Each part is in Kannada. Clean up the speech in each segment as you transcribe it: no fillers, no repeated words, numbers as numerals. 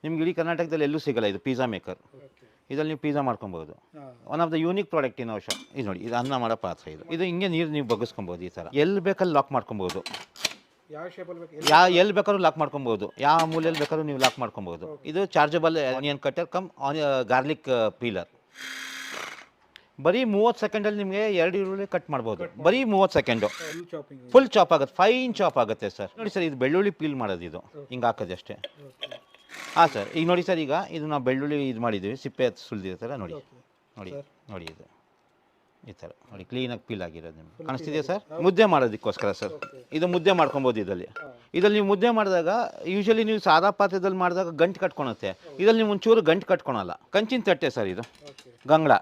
ನಿಮ್ಗೆ ಇಡೀ ಕರ್ನಾಟಕದಲ್ಲಿ ಎಲ್ಲೂ ಸಿಗಲ್ಲ ಇದು ಪಿಜ್ಜಾ ಮೇಕರ್. ಇದರಲ್ಲಿ ನೀವು ಪಿಜ್ಜಾ ಮಾಡ್ಕೊಬೋದು. One of the unique product in our shop. ಇದು ನೋಡಿ, ಇದು ಅನ್ನ ಮಾಡೋ ಪಾತ್ರೆ. ಇದು ಹಿಂಗೆ ನೀರು ನೀವು ಬಗ್ಗಿಸ್ಕೊಬೋದು. ಈ ಥರ ಎಲ್ಲಿ ಬೇಕಲ್ಲಿ ಲಾಕ್ ಮಾಡ್ಕೊಬೋದು. ಎಲ್ಲಿ ಬೇಕಾದ್ರೂ ಲಾಕ್ ಮಾಡ್ಕೊಬೋದು. ಯಾವ ಮೂಲೆಯಲ್ಲಿ ಬೇಕಾದ್ರೂ ನೀವು ಲಾಕ್ ಮಾಡ್ಕೊಬೋದು. ಇದು chargeable onion cutter cum garlic peeler. ಬರೀ 30 ಸೆಕೆಂಡಲ್ಲಿ ನಿಮಗೆ 2 ಈರುಳ್ಳಿ ಕಟ್ ಮಾಡ್ಬೋದು. ಬರೀ 30 ಸೆಕೆಂಡು ಫುಲ್ ಚಾಪ್ ಆಗುತ್ತೆ, ಫೈನ್ ಚಾಪ್ ಆಗುತ್ತೆ ಸರ್. ನೋಡಿ ಸರ್, ಇದು ಬೆಳ್ಳುಳ್ಳಿ ಪೀಲ್ ಮಾಡೋದು. ಇದು ಹಿಂಗೆ ಹಾಕೋದು ಅಷ್ಟೇ. ಹಾಂ ಸರ್, ಈಗ ನೋಡಿ ಸರ್, ಈಗ ಇದು ನಾವು ಬೆಳ್ಳುಳ್ಳಿ ಇದು ಮಾಡಿದ್ದೀವಿ, ಸಿಪ್ಪೆ ಸುಲಿದಿರೋ ಥರ ನೋಡಿ. ನೋಡಿ ನೋಡಿ, ಇದು ಈ ಥರ ನೋಡಿ, ಕ್ಲೀನಾಗಿ ಪೀಲ್ ಆಗಿರೋದು ನಿಮ್ಗೆ ಕಾಣಿಸ್ತಿದೆಯಾ ಸರ್? ಮುದ್ದೆ ಮಾಡೋದಕ್ಕೋಸ್ಕರ ಸರ್. ಇದು ಮುದ್ದೆ ಮಾಡ್ಕೊಬೋದು. ಇದರಲ್ಲಿ ನೀವು ಮುದ್ದೆ ಮಾಡಿದಾಗ ಯೂಶಲಿ ನೀವು ಸಾದಾ ಪಾತ್ರೆದಲ್ಲಿ ಮಾಡಿದಾಗ ಗಂಟು ಕಟ್ಕೊಳುತ್ತೆ. ಇದರಲ್ಲಿ ನೀವು ಒಂಚೂರು ಗಂಟು ಕಟ್ಕೊಳಲ್ಲ. ಕಂಚಿನ ತಟ್ಟೆ ಸರ್ ಇದು, ಗಂಗಳ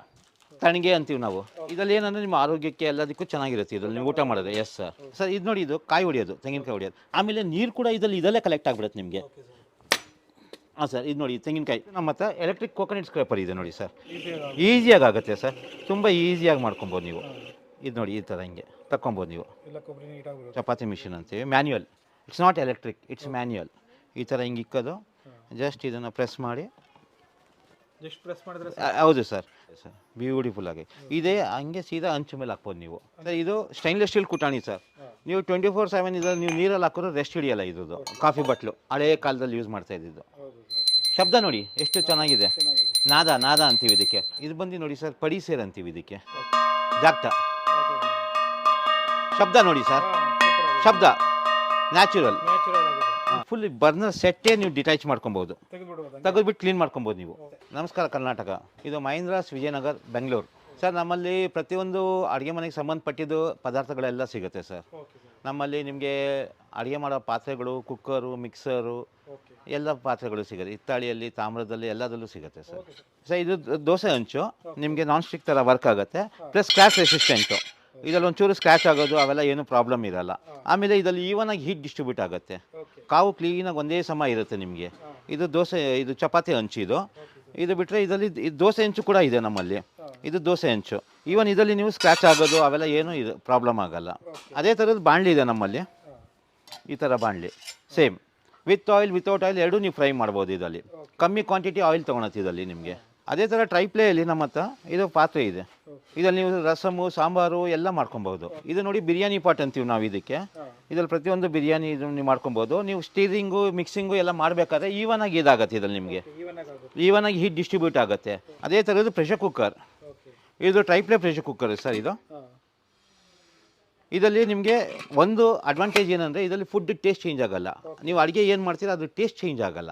ತಣಿಗೆ ಅಂತೀವಿ ನಾವು. ಇದರಲ್ಲಿ ಏನಂದರೆ ನಿಮ್ಮ ಆರೋಗ್ಯಕ್ಕೆ ಎಲ್ಲದಕ್ಕೂ ಚೆನ್ನಾಗಿರುತ್ತೆ. ಇದರಲ್ಲಿ ನೀವು ಊಟ ಮಾಡೋದು. Yes sir. ಸರ್ ಇದು ನೋಡಿ, ಇದು ಕಾಯಿ ಹೊಡಿಯೋದು, ತೆಂಗಿನಕಾಯಿ ಹೊಡಿಯೋದು. ಆಮೇಲೆ ನೀರು ಕೂಡ ಇದರಲ್ಲೇ ಕಲೆಕ್ಟ್ ಆಗಿಬಿಡುತ್ತೆ ನಿಮಗೆ. ಹಾಂ ಸರ್, ಇದು ನೋಡಿ ತೆಂಗಿನಕಾಯಿ. ನಮ್ಮ ಹತ್ರ ಎಲೆಕ್ಟ್ರಿಕ್ ಕೋಕೋನಟ್ ಸ್ಕ್ರೇಪರ್ ಇದೆ ನೋಡಿ ಸರ್. ಈಸಿಯಾಗಿ ಆಗುತ್ತೆ ಸರ್, ತುಂಬ ಈಸಿಯಾಗಿ ಮಾಡ್ಕೊಬೋದು ನೀವು. ಇದು ನೋಡಿ, ಈ ಥರ ಹಿಂಗೆ ತಗೊಬೋದು ನೀವು. ಚಪಾತಿ ಮಿಷಿನ್ ಅಂತೀವಿ, manual. It's not electric, it's manual. ಈ ಥರ ಹಿಂಗೆ ಇಕ್ಕೋದು, ಜಸ್ಟ್ ಇದನ್ನು ಪ್ರೆಸ್ ಮಾಡಿ. ಹೌದು ಸರ್. ಸರ್ ಬ್ಯೂಟಿಫುಲ್ ಆಗಿ ಇದೇ ಹಂಗೆ ಸೀದಾ ಹಂಚು ಮೇಲೆ ಹಾಕ್ಬೋದು ನೀವು. ಸರ್ ಇದು ಸ್ಟೈನ್ಲೆಸ್ ಸ್ಟೀಲ್ ಕುಟಾಣಿ ಸರ್. ನೀವು 24/7 ಇದ್ರಲ್ಲಿ ನೀವು ನೀರಲ್ಲಿ ಹಾಕಿದ್ರು ರೆಸ್ಟ್ ಹಿಡಿಯಲ್ಲ. ಇದು ಕಾಫಿ ಬಟ್ಲು ಹಳೇ ಕಾಲದಲ್ಲಿ ಯೂಸ್ ಮಾಡ್ತಾ ಇದ್ದಿದ್ದು. ಶಬ್ದ ನೋಡಿ ಎಷ್ಟು ಚೆನ್ನಾಗಿದೆ. ನಾದ ಅಂತೀವಿ ಇದಕ್ಕೆ. ಇದು ಬಂದು ನೋಡಿ ಸರ್, ಪಡಿ ಸೇರ್ ಅಂತೀವಿ ಇದಕ್ಕೆ. ಜಾಕ್ಟ ಶಬ್ದ ನೋಡಿ ಸರ್, ಶಬ್ದ ನ್ಯಾಚುರಲ್. ಫುಲ್ ಬರ್ನರ್ ಸೆಟ್ಟೇ ನೀವು ಡಿಟ್ಯಾಚ್ ಮಾಡ್ಕೊಬೋದು, ತೆಗೆದುಬಿಟ್ಟು ಕ್ಲೀನ್ ಮಾಡ್ಕೊಬೋದು ನೀವು. ನಮಸ್ಕಾರ ಕರ್ನಾಟಕ. ಇದು ಮಹೀಂದ್ರಾಸ್ ವಿಜಯನಗರ್, ಬೆಂಗಳೂರು. ಸರ್ ನಮ್ಮಲ್ಲಿ ಪ್ರತಿಯೊಂದು ಅಡುಗೆ ಮನೆಗೆ ಸಂಬಂಧಪಟ್ಟಿದ್ದು ಪದಾರ್ಥಗಳೆಲ್ಲ ಸಿಗುತ್ತೆ ಸರ್. ನಮ್ಮಲ್ಲಿ ನಿಮಗೆ ಅಡುಗೆ ಮಾಡೋ ಪಾತ್ರೆಗಳು, ಕುಕ್ಕರು, ಮಿಕ್ಸರು, ಎಲ್ಲ ಪಾತ್ರೆಗಳು ಸಿಗುತ್ತೆ. ಹಿತ್ತಾಳಿಯಲ್ಲಿ, ತಾಮ್ರದಲ್ಲಿ, ಎಲ್ಲದಲ್ಲೂ ಸಿಗುತ್ತೆ ಸರ್. ಸರ್ ಇದು ದೋಸೆ ಹಂಚು ನಿಮಗೆ ನಾನ್ ಸ್ಟಿಕ್ ಥರ ವರ್ಕ್ ಆಗುತ್ತೆ, ಪ್ಲಸ್ ಸ್ಕ್ರ್ಯಾಚ್ ರೆಸಿಸ್ಟೆಂಟು. ಇದರಲ್ಲಿ ಒಂಚೂರು ಸ್ಕ್ರ್ಯಾಚ್ ಆಗೋದು ಅವೆಲ್ಲ ಏನೂ ಪ್ರಾಬ್ಲಮ್ ಇರಲ್ಲ. ಆಮೇಲೆ ಇದರಲ್ಲಿ ಈವನಾಗಿ ಹೀಟ್ ಡಿಸ್ಟ್ರಿಬ್ಯೂಟ್ ಆಗುತ್ತೆ. ಕಾವು ಕ್ಲೀನಾಗಿ ಒಂದೇ ಸಮ ಇರುತ್ತೆ ನಿಮಗೆ. ಇದು ಇದು ಚಪಾತಿ ಹಂಚು. ಇದು ಬಿಟ್ಟರೆ ಇದರಲ್ಲಿ ದೋಸೆ ಹಂಚು ಕೂಡ ಇದೆ ನಮ್ಮಲ್ಲಿ. ಇದು ದೋಸೆ ಹಂಚು. ಈವನ್ ಇದರಲ್ಲಿ ನೀವು ಸ್ಕ್ರ್ಯಾಚ್ ಆಗೋದು ಅವೆಲ್ಲ ಏನೂ ಪ್ರಾಬ್ಲಮ್ ಆಗಲ್ಲ. ಅದೇ ಥರದ್ದು ಬಾಣಲಿ ಇದೆ ನಮ್ಮಲ್ಲಿ. ಈ ಥರ ಬಾಣಲಿ same, with oil without oil ಎರಡೂ ನೀವು ಫ್ರೈ ಮಾಡ್ಬೋದು. ಇದರಲ್ಲಿ ಕಮ್ಮಿ ಕ್ವಾಂಟಿಟಿ ಆಯಿಲ್ ತೊಗೊಳತ್ತೆ ಇದರಲ್ಲಿ ನಿಮಗೆ. ಅದೇ ಥರ ಟ್ರೈಪ್ಲೇಯಲ್ಲಿ ನಮ್ಮ ಹತ್ರ ಇದು ಪಾತ್ರೆ ಇದೆ. ಇದರಲ್ಲಿ ನೀವು ರಸಮು, ಸಾಂಬಾರು ಎಲ್ಲ ಮಾಡ್ಕೊಬೋದು. ಇದು ನೋಡಿ ಬಿರಿಯಾನಿ ಪಾಟ್ ಅಂತೀವಿ ನಾವು ಇದಕ್ಕೆ. ಇದರಲ್ಲಿ ಪ್ರತಿಯೊಂದು ಬಿರಿಯಾನಿ ಇದು ನೀವು ಮಾಡ್ಕೊಬೋದು. ನೀವು ಸ್ಟೀರಿಂಗು, ಮಿಕ್ಸಿಂಗು ಎಲ್ಲ ಮಾಡಬೇಕಾದ್ರೆ ಈವನಾಗಿ ಇದಾಗುತ್ತೆ. ಇದರಲ್ಲಿ ನಿಮಗೆ ಈವನಾಗಿ ಹೀಟ್ ಡಿಸ್ಟ್ರಿಬ್ಯೂಟ್ ಆಗುತ್ತೆ. ಅದೇ ಥರದ್ದು ಪ್ರೆಷರ್ ಕುಕ್ಕರ್. ಇದು ಟ್ರೈಪ್ಲೇ ಪ್ರೆಷರ್ ಕುಕ್ಕರ್ ಸರ್. ಇದರಲ್ಲಿ ನಿಮಗೆ ಒಂದು ಅಡ್ವಾಂಟೇಜ್ ಏನಂದರೆ ಇದರಲ್ಲಿ ಫುಡ್ ಟೇಸ್ಟ್ ಚೇಂಜ್ ಆಗೋಲ್ಲ. ನೀವು ಅಡುಗೆ ಏನು ಮಾಡ್ತೀರಾ ಅದು ಟೇಸ್ಟ್ ಚೇಂಜ್ ಆಗೋಲ್ಲ,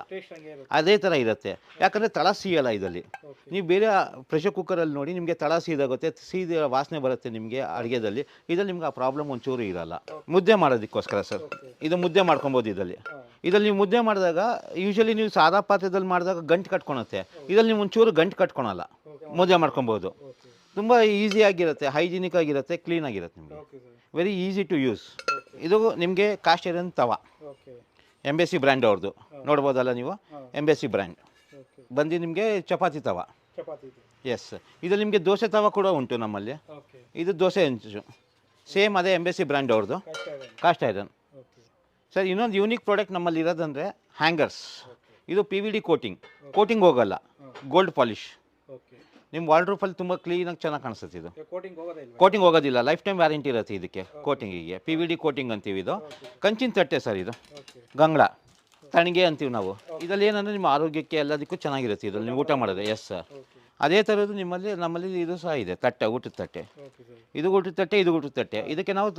ಅದೇ ಥರ ಇರುತ್ತೆ. ಯಾಕಂದರೆ ತಳ ಸಿಯಲ್ಲ ಇದರಲ್ಲಿ. ನೀವು ಬೇರೆ ಪ್ರೆಷರ್ ಕುಕ್ಕರಲ್ಲಿ ನೋಡಿ ನಿಮಗೆ ತಳ ಸೀದಾಗುತ್ತೆ, ಸೀದ ವಾಸನೆ ಬರುತ್ತೆ ನಿಮಗೆ ಅಡುಗೆದಲ್ಲಿ. ಇದರಲ್ಲಿ ನಿಮ್ಗೆ ಆ ಪ್ರಾಬ್ಲಮ್ ಒಂಚೂರು ಇರೋಲ್ಲ. ಮುದ್ದೆ ಮಾಡೋದಕ್ಕೋಸ್ಕರ ಸರ್ ಇದು ಮುದ್ದೆ ಮಾಡ್ಕೊಬೋದು. ಇದರಲ್ಲಿ ನೀವು ಮುದ್ದೆ ಮಾಡಿದಾಗ ಯೂಶಲಿ ನೀವು ಸಾದಾ ಪಾತ್ರೆದಲ್ಲಿ ಮಾಡಿದಾಗ ಗಂಟು ಕಟ್ಕೊಳುತ್ತೆ. ಇದರಲ್ಲಿ ನೀವು ಒಂಚೂರು ಗಂಟು ಕಟ್ಕೊಳಲ್ಲ, ಮುದ್ದೆ ಮಾಡ್ಕೊಬೋದು. ತುಂಬ ಈಸಿಯಾಗಿರುತ್ತೆ, ಹೈಜಿನಿಕ್ ಆಗಿರುತ್ತೆ, ಕ್ಲೀನಾಗಿರುತ್ತೆ. ನಿಮಗೆ ವೆರಿ ಈಸಿ ಟು ಯೂಸ್. ಇದು ನಿಮಗೆ ಕಾಸ್ಟ್ ಐರನ್ ತವ, ಎಂಬೆಸಿ ಬ್ರ್ಯಾಂಡ್ ಅವ್ರದ್ದು. ನೋಡ್ಬೋದಲ್ಲ ನೀವು, ಎಂಬೆಸಿ ಬ್ರ್ಯಾಂಡ್ ಬಂದು ನಿಮಗೆ ಚಪಾತಿ ತವ. ಎಸ್, ಇದು ನಿಮಗೆ ದೋಸೆ ತವ ಕೂಡ ಉಂಟು ನಮ್ಮಲ್ಲಿ. ಇದು ದೋಸೆ ಹಂಚು ಸೇಮ್ ಅದೇ ಎಂಬೆಸಿ ಬ್ರ್ಯಾಂಡ್ ಅವ್ರದ್ದು, ಕಾಸ್ಟ್ ಐರನ್. ಸರ್ ಇನ್ನೊಂದು ಯೂನಿಕ್ ಪ್ರಾಡಕ್ಟ್ ನಮ್ಮಲ್ಲಿ ಇರೋದಂದರೆ ಹ್ಯಾಂಗರ್ಸ್. ಇದು PVD ಕೋಟಿಂಗ್ ಹೋಗಲ್ಲ, ಗೋಲ್ಡ್ ಪಾಲಿಶ್. ನಿಮ್ಮ ವಾರ್ಡ್ರೋಬಲ್ಲಿ ತುಂಬ ಕ್ಲೀನಾಗಿ ಚೆನ್ನಾಗಿ ಕಾಣಿಸುತ್ತೆ. ಇದು ಕೋಟಿಂಗ್ ಹೋಗೋದಿಲ್ಲ, ಲೈಫ್ ಟೈಮ್ ವ್ಯಾರಂಟಿ ಇರುತ್ತೆ ಇದಕ್ಕೆ. ಕೋಟಿಂಗಿಗೆ PVD ಕೋಟಿಂಗ್ ಅಂತೀವಿ. ಇದು ಕಂಚಿನ ತಟ್ಟೆ ಸರ್. ಇದು ಗಂಗಳ ತಣಿಗೆ ಅಂತೀವಿ ನಾವು. ಇದರಲ್ಲಿ ಏನಂದರೆ ನಿಮ್ಮ ಆರೋಗ್ಯಕ್ಕೆ ಎಲ್ಲದಕ್ಕೂ ಚೆನ್ನಾಗಿರುತ್ತೆ ಇದರಲ್ಲಿ ನೀವು ಊಟ ಮಾಡೋದು. Yes sir. ಅದೇ ಥರದ್ದು ನಮ್ಮಲ್ಲಿ ಇದು ಸಹ ಇದೆ, ತಟ್ಟೆ, ಊಟದ ತಟ್ಟೆ. ಇದು ಊಟದ ತಟ್ಟೆ. ಇದಕ್ಕೆ ನಾವು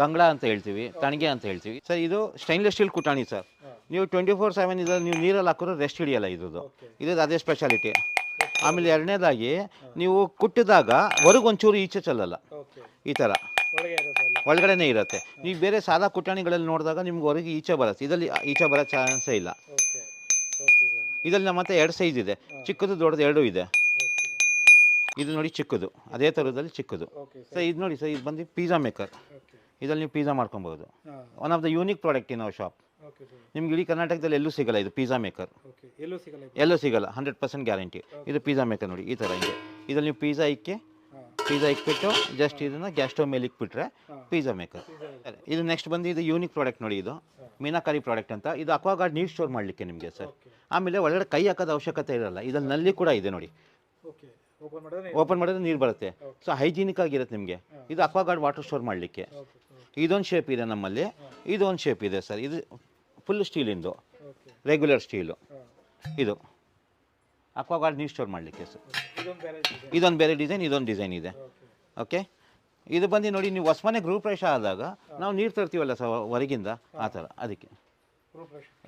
ಗಂಗಳ ಅಂತ ಹೇಳ್ತೀವಿ, ತಣಿಗೆ ಅಂತ ಹೇಳ್ತೀವಿ ಸರ್. ಇದು ಸ್ಟೈನ್ಲೆಸ್ ಸ್ಟೀಲ್ ಕುಟಾಣಿ ಸರ್. ನೀವು 24/7 ಇದರಲ್ಲಿ ನೀವು ನೀರಲ್ಲಿ ಹಾಕಿದ್ರು ರೆಸ್ಟ್ ಹಿಡಿಯಲ್ಲ. ಇದು ಅದೇ ಸ್ಪೆಷಾಲಿಟಿ. ಆಮೇಲೆ ಎರಡನೇದಾಗಿ ನೀವು ಕುಟ್ಟಿದಾಗ ಹೊರಗೊಂಚೂರು ಈಚೆ ಚೆಲ್ಲಲ್ಲ. ಈ ಥರ ಒಳಗಡೆನೇ ಇರುತ್ತೆ. ನೀವು ಬೇರೆ ಸಾದಾ ಕುಟಾಣಿಗಳಲ್ಲಿ ನೋಡಿದಾಗ ನಿಮ್ಗೆ ಹೊರಗೆ ಈಚೆ ಬರುತ್ತೆ. ಇದರಲ್ಲಿ ಈಚೆ ಬರೋ ಚಾನ್ಸೇ ಇಲ್ಲ. ಇದರಲ್ಲಿ ನಮ್ಮ ಹತ್ರ 2 ಸೈಜ್ ಇದೆ, ಚಿಕ್ಕದು ದೊಡ್ಡದು ಎರಡೂ ಇದೆ. ಇದು ನೋಡಿ ಚಿಕ್ಕದು, ಅದೇ ಥರದಲ್ಲಿ ಚಿಕ್ಕದು ಸರ್. ಇದು ನೋಡಿ ಸರ್, ಇದು ಬಂದು ಪಿಜ್ಜಾ ಮೇಕರ್. ಇದರಲ್ಲಿ ನೀವು ಪಿಜ್ಜಾ ಮಾಡ್ಕೊಬೋದು. One of the unique product in our shop. ನಿಮ್ಗೆ ಇಡೀ ಕರ್ನಾಟಕದಲ್ಲಿ ಎಲ್ಲೂ ಸಿಗಲ್ಲ ಇದು ಪಿಜ್ಜಾ ಮೇಕರ್. ಎಲ್ಲೂ ಸಿಗಲ್ಲ, 100% ಗ್ಯಾರಂಟಿ. ಇದು ಪಿಜ್ಜಾ ಮೇಕರ್ ನೋಡಿ, ಈ ಥರ ಹಿಂಗೆ. ಇದರಲ್ಲಿ ನೀವು ಪಿಜ್ಜಾ ಇಕ್ಕಿ ಪಿಜ್ಜಾ ಇಕ್ಬಿಟ್ಟು ಜಸ್ಟ್ ಇದನ್ನು ಗ್ಯಾಸ್ ಸ್ಟವ್ ಮೇಲೆ ಇಕ್ಬಿಟ್ರೆ ಪಿಜ್ಜಾ ಮೇಕರ್. ಇದು ನೆಕ್ಸ್ಟ್ ಬಂದು ಇದು ಯೂನಿಕ್ ಪ್ರಾಡಕ್ಟ್ ನೋಡಿ, ಇದು ಮೀನಾಕಾರಿ ಪ್ರಾಡಕ್ಟ್ ಅಂತ. ಇದು ಅಕ್ವಾಗಾರ್ಡ್ ನೀರು ಸ್ಟೋರ್ ಮಾಡಲಿಕ್ಕೆ ನಿಮಗೆ ಸರ್. ಆಮೇಲೆ ಒಳಗಡೆ ಕೈ ಹಾಕೋದ ಅವಶ್ಯಕತೆ ಇರಲ್ಲ. ಇದ್ರಲ್ಲಿ ನಲ್ಲಿ ಕೂಡ ಇದೆ ನೋಡಿ, ಓಪನ್ ಮಾಡಿದ್ರೆ ನೀರು ಬರುತ್ತೆ. ಸೊ ಹೈಜೀನಿಕ್ ಆಗಿರುತ್ತೆ ನಿಮಗೆ. ಇದು ಅಕ್ವಾಗಾರ್ಡ್ ವಾಟರ್ ಸ್ಟೋರ್ ಮಾಡಲಿಕ್ಕೆ. ಇದೊಂದು ಶೇಪ್ ಇದೆ ನಮ್ಮಲ್ಲಿ, ಇದೊಂದು ಶೇಪ್ ಇದೆ ಸರ್. ಇದು ಫುಲ್ ಸ್ಟೀಲಿಂದು, ರೆಗ್ಯುಲರ್ ಸ್ಟೀಲು. ಇದು ಅಕ್ವಾಗಾರ್ಡ್ ನೀರು ಸ್ಟೋರ್ ಮಾಡಲಿಕ್ಕೆ ಸರ್. ಇದೊಂದು ಬೇರೆ ಡಿಸೈನ್, ಇದೊಂದು ಡಿಸೈನ್ ಇದೆ. ಓಕೆ, ಇದು ಬಂದು ನೋಡಿ, ನೀವು ಹೊಸಮನೆ ಗೃಹ ಪ್ರವೇಶ ಆದಾಗ ನಾವು ನೀರು ತರ್ತೀವಲ್ಲ ಸರ್ ಹೊರಗಿಂದ, ಆ ಥರ. ಅದಕ್ಕೆ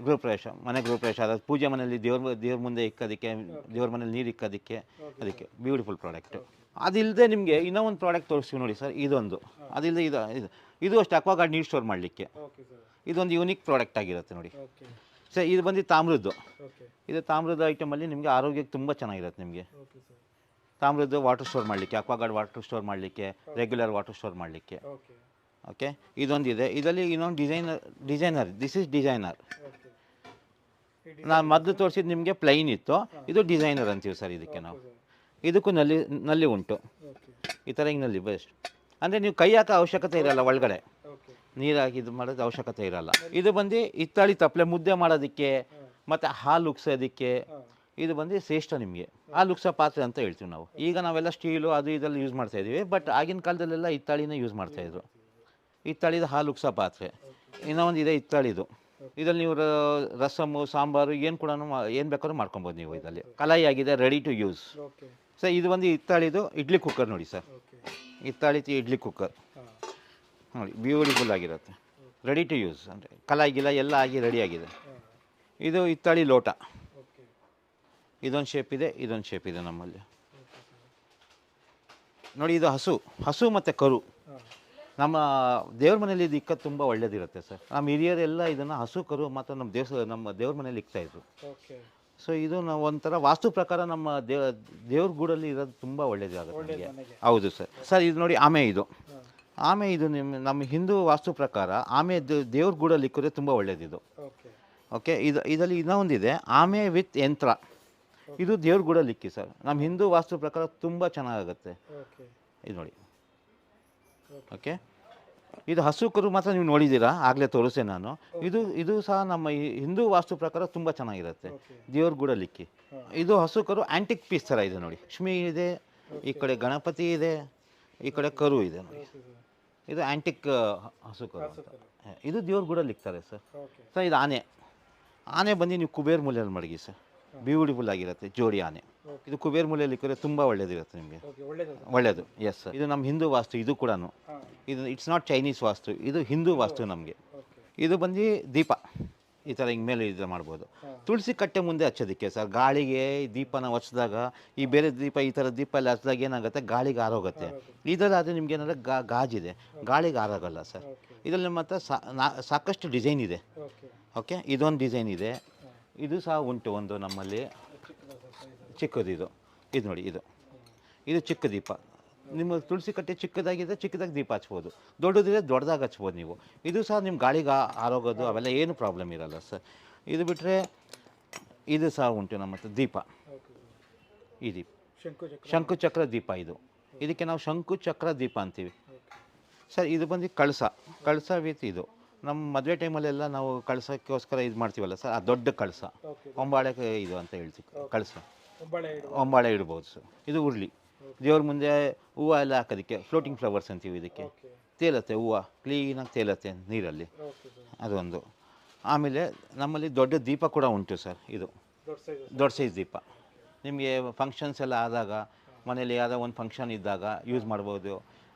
ಗೃಹ ಪ್ರವೇಶ, ಮನೆ ಗೃಹ ಪ್ರವೇಶ ಆದಾಗ ಪೂಜೆ ಮನೆಯಲ್ಲಿ ದೇವ್ರ ಮುಂದೆ ಇಕ್ಕೋದಕ್ಕೆ, ದೇವ್ರ ಮನೇಲಿ ನೀರು ಇಕ್ಕೋದಕ್ಕೆ, ಅದಕ್ಕೆ ಬ್ಯೂಟಿಫುಲ್ ಪ್ರಾಡಕ್ಟು. ಅದಿಲ್ಲದೆ ನಿಮಗೆ ಇನ್ನೂ ಒಂದು ಪ್ರಾಡಕ್ಟ್ ತೋರಿಸ್ತೀವಿ ನೋಡಿ ಸರ್, ಇದೊಂದು. ಅದಿಲ್ಲದೆ ಇದು ಅಷ್ಟು ಅಕ್ವಾಗಾರ್ಡ್ ನೀರು ಸ್ಟೋರ್ ಮಾಡಲಿಕ್ಕೆ ಇದೊಂದು ಯೂನಿಕ್ ಪ್ರಾಡಕ್ಟ್ ಆಗಿರುತ್ತೆ ನೋಡಿ ಸರ್. ಇದು ಬಂದು ತಾಮ್ರದ್ದು. ಇದು ತಾಮ್ರದ ಐಟಮಲ್ಲಿ ನಿಮಗೆ ಆರೋಗ್ಯಕ್ಕೆ ತುಂಬ ಚೆನ್ನಾಗಿರುತ್ತೆ ನಿಮಗೆ. ತಾಮ್ರದ್ದು ವಾಟರ್ ಸ್ಟೋರ್ ಮಾಡಲಿಕ್ಕೆ, ಅಕ್ವಾಗಾರ್ಡ್ ವಾಟರ್ ಸ್ಟೋರ್ ಮಾಡಲಿಕ್ಕೆ, ರೆಗ್ಯುಲರ್ ವಾಟರ್ ಸ್ಟೋರ್ ಮಾಡಲಿಕ್ಕೆ. ಓಕೆ, ಇದೊಂದಿದೆ. ಇದರಲ್ಲಿ ಇನ್ನೊಂದು ಡಿಸೈನರ್. This is designer. ನಾನು ಮೊದಲು ತೋರಿಸಿದ್ದು ನಿಮಗೆ ಪ್ಲೈನ್ ಇತ್ತು, ಇದು ಡಿಸೈನರ್ ಅಂತೀವಿ ಸರ್ ಇದಕ್ಕೆ ನಾವು. ಇದಕ್ಕೂ ನಲ್ಲಿ ಉಂಟು, ಈ ಥರ ಹಿಂಗೆ ನಲ್ಲಿ ಬೆಸ್ಟ್. ಅಂದರೆ ನೀವು ಕೈ ಹಾಕೋ ಅವಶ್ಯಕತೆ ಇರಲ್ಲ, ಒಳಗಡೆ ನೀರು ಹಾಕಿ ಇದು ಮಾಡೋದು ಅವಶ್ಯಕತೆ ಇರಲ್ಲ. ಇದು ಬಂದು ಹಿತ್ತಾಳಿ ತಪ್ಪಲೆ ಮುದ್ದೆ ಮಾಡೋದಕ್ಕೆ ಮತ್ತು ಹಾಲು ಉಗ್ಸೋದಕ್ಕೆ ಇದು ಬಂದು ಶ್ರೇಷ್ಠ ನಿಮಗೆ. ಹಾಲು ಉಗ್ಸೋ ಪಾತ್ರೆ ಅಂತ ಹೇಳ್ತೀವಿ ನಾವು. ಈಗ ನಾವೆಲ್ಲ ಸ್ಟೀಲು ಅದು ಇದೆಲ್ಲ ಯೂಸ್ ಮಾಡ್ತಾಯಿದ್ದೀವಿ, ಬಟ್ ಆಗಿನ ಕಾಲದಲ್ಲೆಲ್ಲ ಹಿತ್ತಾಳಿನ ಯೂಸ್ ಮಾಡ್ತಾಯಿದ್ರು. ಹಿತ್ತಾಳಿದ ಹಾಲು ಉಗ್ಸೋ ಪಾತ್ರೆ. ಇನ್ನೂ ಒಂದು ಇದೆ ಹಿತ್ತಾಳಿದು. ಇದರಲ್ಲಿ ನೀವು ರಸಮ್ಮು, ಸಾಂಬಾರು ಏನು ಕೂಡ ಏನು ಬೇಕಾದ್ರೂ ಮಾಡ್ಕೊಬೋದು ನೀವು. ಇದರಲ್ಲಿ ಕಲಾಯಿ ಆಗಿದೆ, ರೆಡಿ ಟು ಯೂಸ್. ಸರ್ ಇದು ಒಂದು ಹಿತ್ತಾಳಿದು ಇಡ್ಲಿ ಕುಕ್ಕರ್ ನೋಡಿ ಸರ್. ಹಿತ್ತಾಳಿ ಇಡ್ಲಿ ಕುಕ್ಕರ್ ನೋಡಿ, ಬ್ಯೂಟಿಫುಲ್ ಆಗಿರುತ್ತೆ. ರೆಡಿ ಟು ಯೂಸ್, ಅಂದರೆ ಕಲಾಯಿ ಗಿಲ ಎಲ್ಲ ಆಗಿ ರೆಡಿ ಆಗಿದೆ. ಇದು ಹಿತ್ತಾಳಿ ಲೋಟ. ಇದೊಂದು ಶೇಪ್ ಇದೆ, ಇದೊಂದು ಶೇಪ್ ಇದೆ ನಮ್ಮಲ್ಲಿ ನೋಡಿ. ಇದು ಹಸು ಮತ್ತು ಕರು. ನಮ್ಮ ದೇವ್ರ ಮನೇಲಿ ಇದು ಇಕ್ಕೋದು ತುಂಬ ಒಳ್ಳೇದಿರುತ್ತೆ ಸರ್. ನಮ್ಮ ಹಿರಿಯರೆಲ್ಲ ಇದನ್ನು ಹಸು ಕರು ಮತ್ತು ನಮ್ಮ ದೇವ್ರ ಮನೇಲಿ ಇಕ್ತಾಯಿದ್ರು. ಸೊ ಇದು ನಾವು ಒಂಥರ ವಾಸ್ತು ಪ್ರಕಾರ ನಮ್ಮ ದೇವ್ರ ಗೂಡಲ್ಲಿ ಇರೋದು ತುಂಬ ಒಳ್ಳೇದಾಗುತ್ತೆ ನಮಗೆ. ಹೌದು ಸರ್. ಸರ್ ಇದು ನೋಡಿ, ಆಮೆ ಇದು ನಮ್ಮ ಹಿಂದೂ ವಾಸ್ತು ಪ್ರಕಾರ ಆಮೆ ದೇವ್ರ ಗೂಡಲ್ಲಿ ಇಕ್ಕಿದ್ರೆ ತುಂಬ ಒಳ್ಳೇದಿದು. ಓಕೆ, ಇದರಲ್ಲಿ ಇನ್ನೊಂದಿದೆ, ಆಮೆ ವಿತ್ ಯಂತ್ರ. ಇದು ದೇವ್ರ ಗೂಡಲ್ಲಿ ಇಕ್ಕಿ ಸರ್, ನಮ್ಮ ಹಿಂದೂ ವಾಸ್ತು ಪ್ರಕಾರ ತುಂಬ ಚೆನ್ನಾಗುತ್ತೆ. ಇದು ನೋಡಿ. ಓಕೆ, ಇದು ಹಸು ಕರು ಮಾತ್ರ ನೀವು ನೋಡಿದ್ದೀರಾ, ಆಗಲೇ ತೋರಿಸೆ ನಾನು. ಇದು ಸಹ ನಮ್ಮ ಹಿಂದೂ ವಾಸ್ತು ಪ್ರಕಾರ ತುಂಬ ಚೆನ್ನಾಗಿರುತ್ತೆ, ದೇವ್ರ ಗೂಡಲ್ಲಿ ಇಕ್ಕಿ. ಇದು ಹಸು ಕರು ಆ್ಯಂಟಿಕ್ ಪೀಸ್ ಥರ ಇದೆ ನೋಡಿ. ಲಕ್ಷ್ಮಿ ಇದೆ, ಈ ಕಡೆ ಗಣಪತಿ ಇದೆ, ಈ ಕಡೆ ಕರು ಇದೆ ನೋಡಿ. ಇದು ಆ್ಯಂಟಿಕ್ ಹಸು ಕರು ಅಂತ. ಇದು ದೇವ್ರ ಗೂಡಲ್ಲಿ ಇಕ್ತಾರೆ ಸರ್. ಸರ್ ಇದು ಆನೆ ಬಂದು ನೀವು ಕುಬೇರ್ ಮೂಲೆಯಲ್ಲಿ ಮಡಗಿ ಸರ್, ಬ್ಯೂಟಿಫುಲ್ ಆಗಿರುತ್ತೆ ಜೋಡಿ ಆನೆ. ಇದು ಕುಬೇರ್ ಮೂಲೆಯಲ್ಲಿ ಇಕ್ಕರೆ ತುಂಬ ಒಳ್ಳೇದಿರುತ್ತೆ ನಿಮಗೆ, ಒಳ್ಳೆಯದು. ಎಸ್ ಸರ್, ಇದು ನಮ್ಮ ಹಿಂದೂ ವಾಸ್ತು. ಇದು ಕೂಡ ಇದು ಇಟ್ಸ್ ನಾಟ್ ಚೈನೀಸ್ ವಾಸ್ತು, ಇದು ಹಿಂದೂ ವಾಸ್ತು ನಮಗೆ. ಇದು ಬಂದು ದೀಪ ಈ ಥರ ಹಿಂಗೆ ಮೇಲೆ ಇದು ಮಾಡ್ಬೋದು. ತುಳಸಿ ಕಟ್ಟೆ ಮುಂದೆ ಹಚ್ಚೋದಕ್ಕೆ ಸರ್. ಗಾಳಿಗೆ ದೀಪನ ಹಚ್ಚಿದಾಗ, ಈ ಬೇರೆ ದೀಪ ಈ ಥರ ದೀಪ ಎಲ್ಲ ಹಚ್ಚಿದಾಗ ಏನಾಗುತ್ತೆ, ಗಾಳಿಗೆ ಆರೋಗುತ್ತೆ. ಇದರಲ್ಲಿ ನಿಮ್ಗೆ ಏನಾದ್ರೆ ಗಾಜಿದೆ, ಗಾಳಿಗೆ ಆರೋಗಲ್ಲ ಸರ್. ಇದರಲ್ಲಿ ಮತ್ತು ಸಾಕಷ್ಟು ಡಿಸೈನ್ ಇದೆ. ಓಕೆ, ಇದೊಂದು ಡಿಸೈನ್ ಇದೆ. ಇದು ಸಹ ಉಂಟು ಒಂದು ನಮ್ಮಲ್ಲಿ, ಚಿಕ್ಕದು. ಇದು ನೋಡಿ, ಇದು ಚಿಕ್ಕ ದೀಪ. ನಿಮ್ಮ ತುಳಸಿ ಕಟ್ಟೆ ಚಿಕ್ಕದಾಗಿದೆ, ಚಿಕ್ಕದಾಗಿ ದೀಪ ಹಚ್ಬೋದು. ದೊಡ್ಡದಿದೆ, ದೊಡ್ಡದಾಗಿ ಹಚ್ಬೋದು ನೀವು. ಇದು ಸಹ ನಿಮ್ಮ ಗಾಳಿಗೆ ಆರೋಗೋದು ಅವೆಲ್ಲ ಏನು ಪ್ರಾಬ್ಲಮ್ ಇರಲ್ಲ ಸರ್. ಇದು ಬಿಟ್ಟರೆ ಇದು ಸಹ ಉಂಟು ನಮ್ಮ ಹತ್ರ ದೀಪ. ಈ ದೀಪ ಶಂಕುಚಕ್ರ ದೀಪ. ಇದಕ್ಕೆ ನಾವು ಶಂಕುಚಕ್ರ ದೀಪ ಅಂತೀವಿ ಸರ್. ಇದು ಬಂದು ಕಳಸ ವಿತ್ ಇದು ನಮ್ಮ ಮದುವೆ ಟೈಮಲ್ಲೆಲ್ಲ ನಾವು ಕಳಸಕ್ಕೋಸ್ಕರ ಇದು ಮಾಡ್ತೀವಲ್ಲ ಸರ್, ಆ ದೊಡ್ಡ ಕಳಸ, ಒಂಬಾಳೆ ಇದು ಅಂತ ಹೇಳ್ತೀವಿ. ಕಳಸ ಒಂಬಾಳೆ ಇಡ್ಬೋದು ಸರ್. ಇದು ಉರುಳಿ, ದೇವ್ರ ಮುಂದೆ ಹೂವು ಎಲ್ಲ ಹಾಕೋದಕ್ಕೆ ಫ್ಲೋಟಿಂಗ್ ಫ್ಲವರ್ಸ್ ಅಂತೀವಿ. ಇದಕ್ಕೆ ತೇಲತ್ತೆ, ಹೂವು ಕ್ಲೀನಾಗಿ ತೇಲತ್ತೆ ನೀರಲ್ಲಿ, ಅದೊಂದು. ಆಮೇಲೆ ನಮ್ಮಲ್ಲಿ ದೊಡ್ಡ ದೀಪ ಕೂಡ ಉಂಟು ಸರ್. ಇದು ದೊಡ್ಡ ಸೈಜ್ ದೀಪ. ನಿಮಗೆ ಫಂಕ್ಷನ್ಸ್ ಎಲ್ಲ ಆದಾಗ, ಮನೇಲಿ ಯಾವುದೋ ಒಂದು ಫಂಕ್ಷನ್ ಇದ್ದಾಗ ಯೂಸ್ ಮಾಡ್ಬೋದು.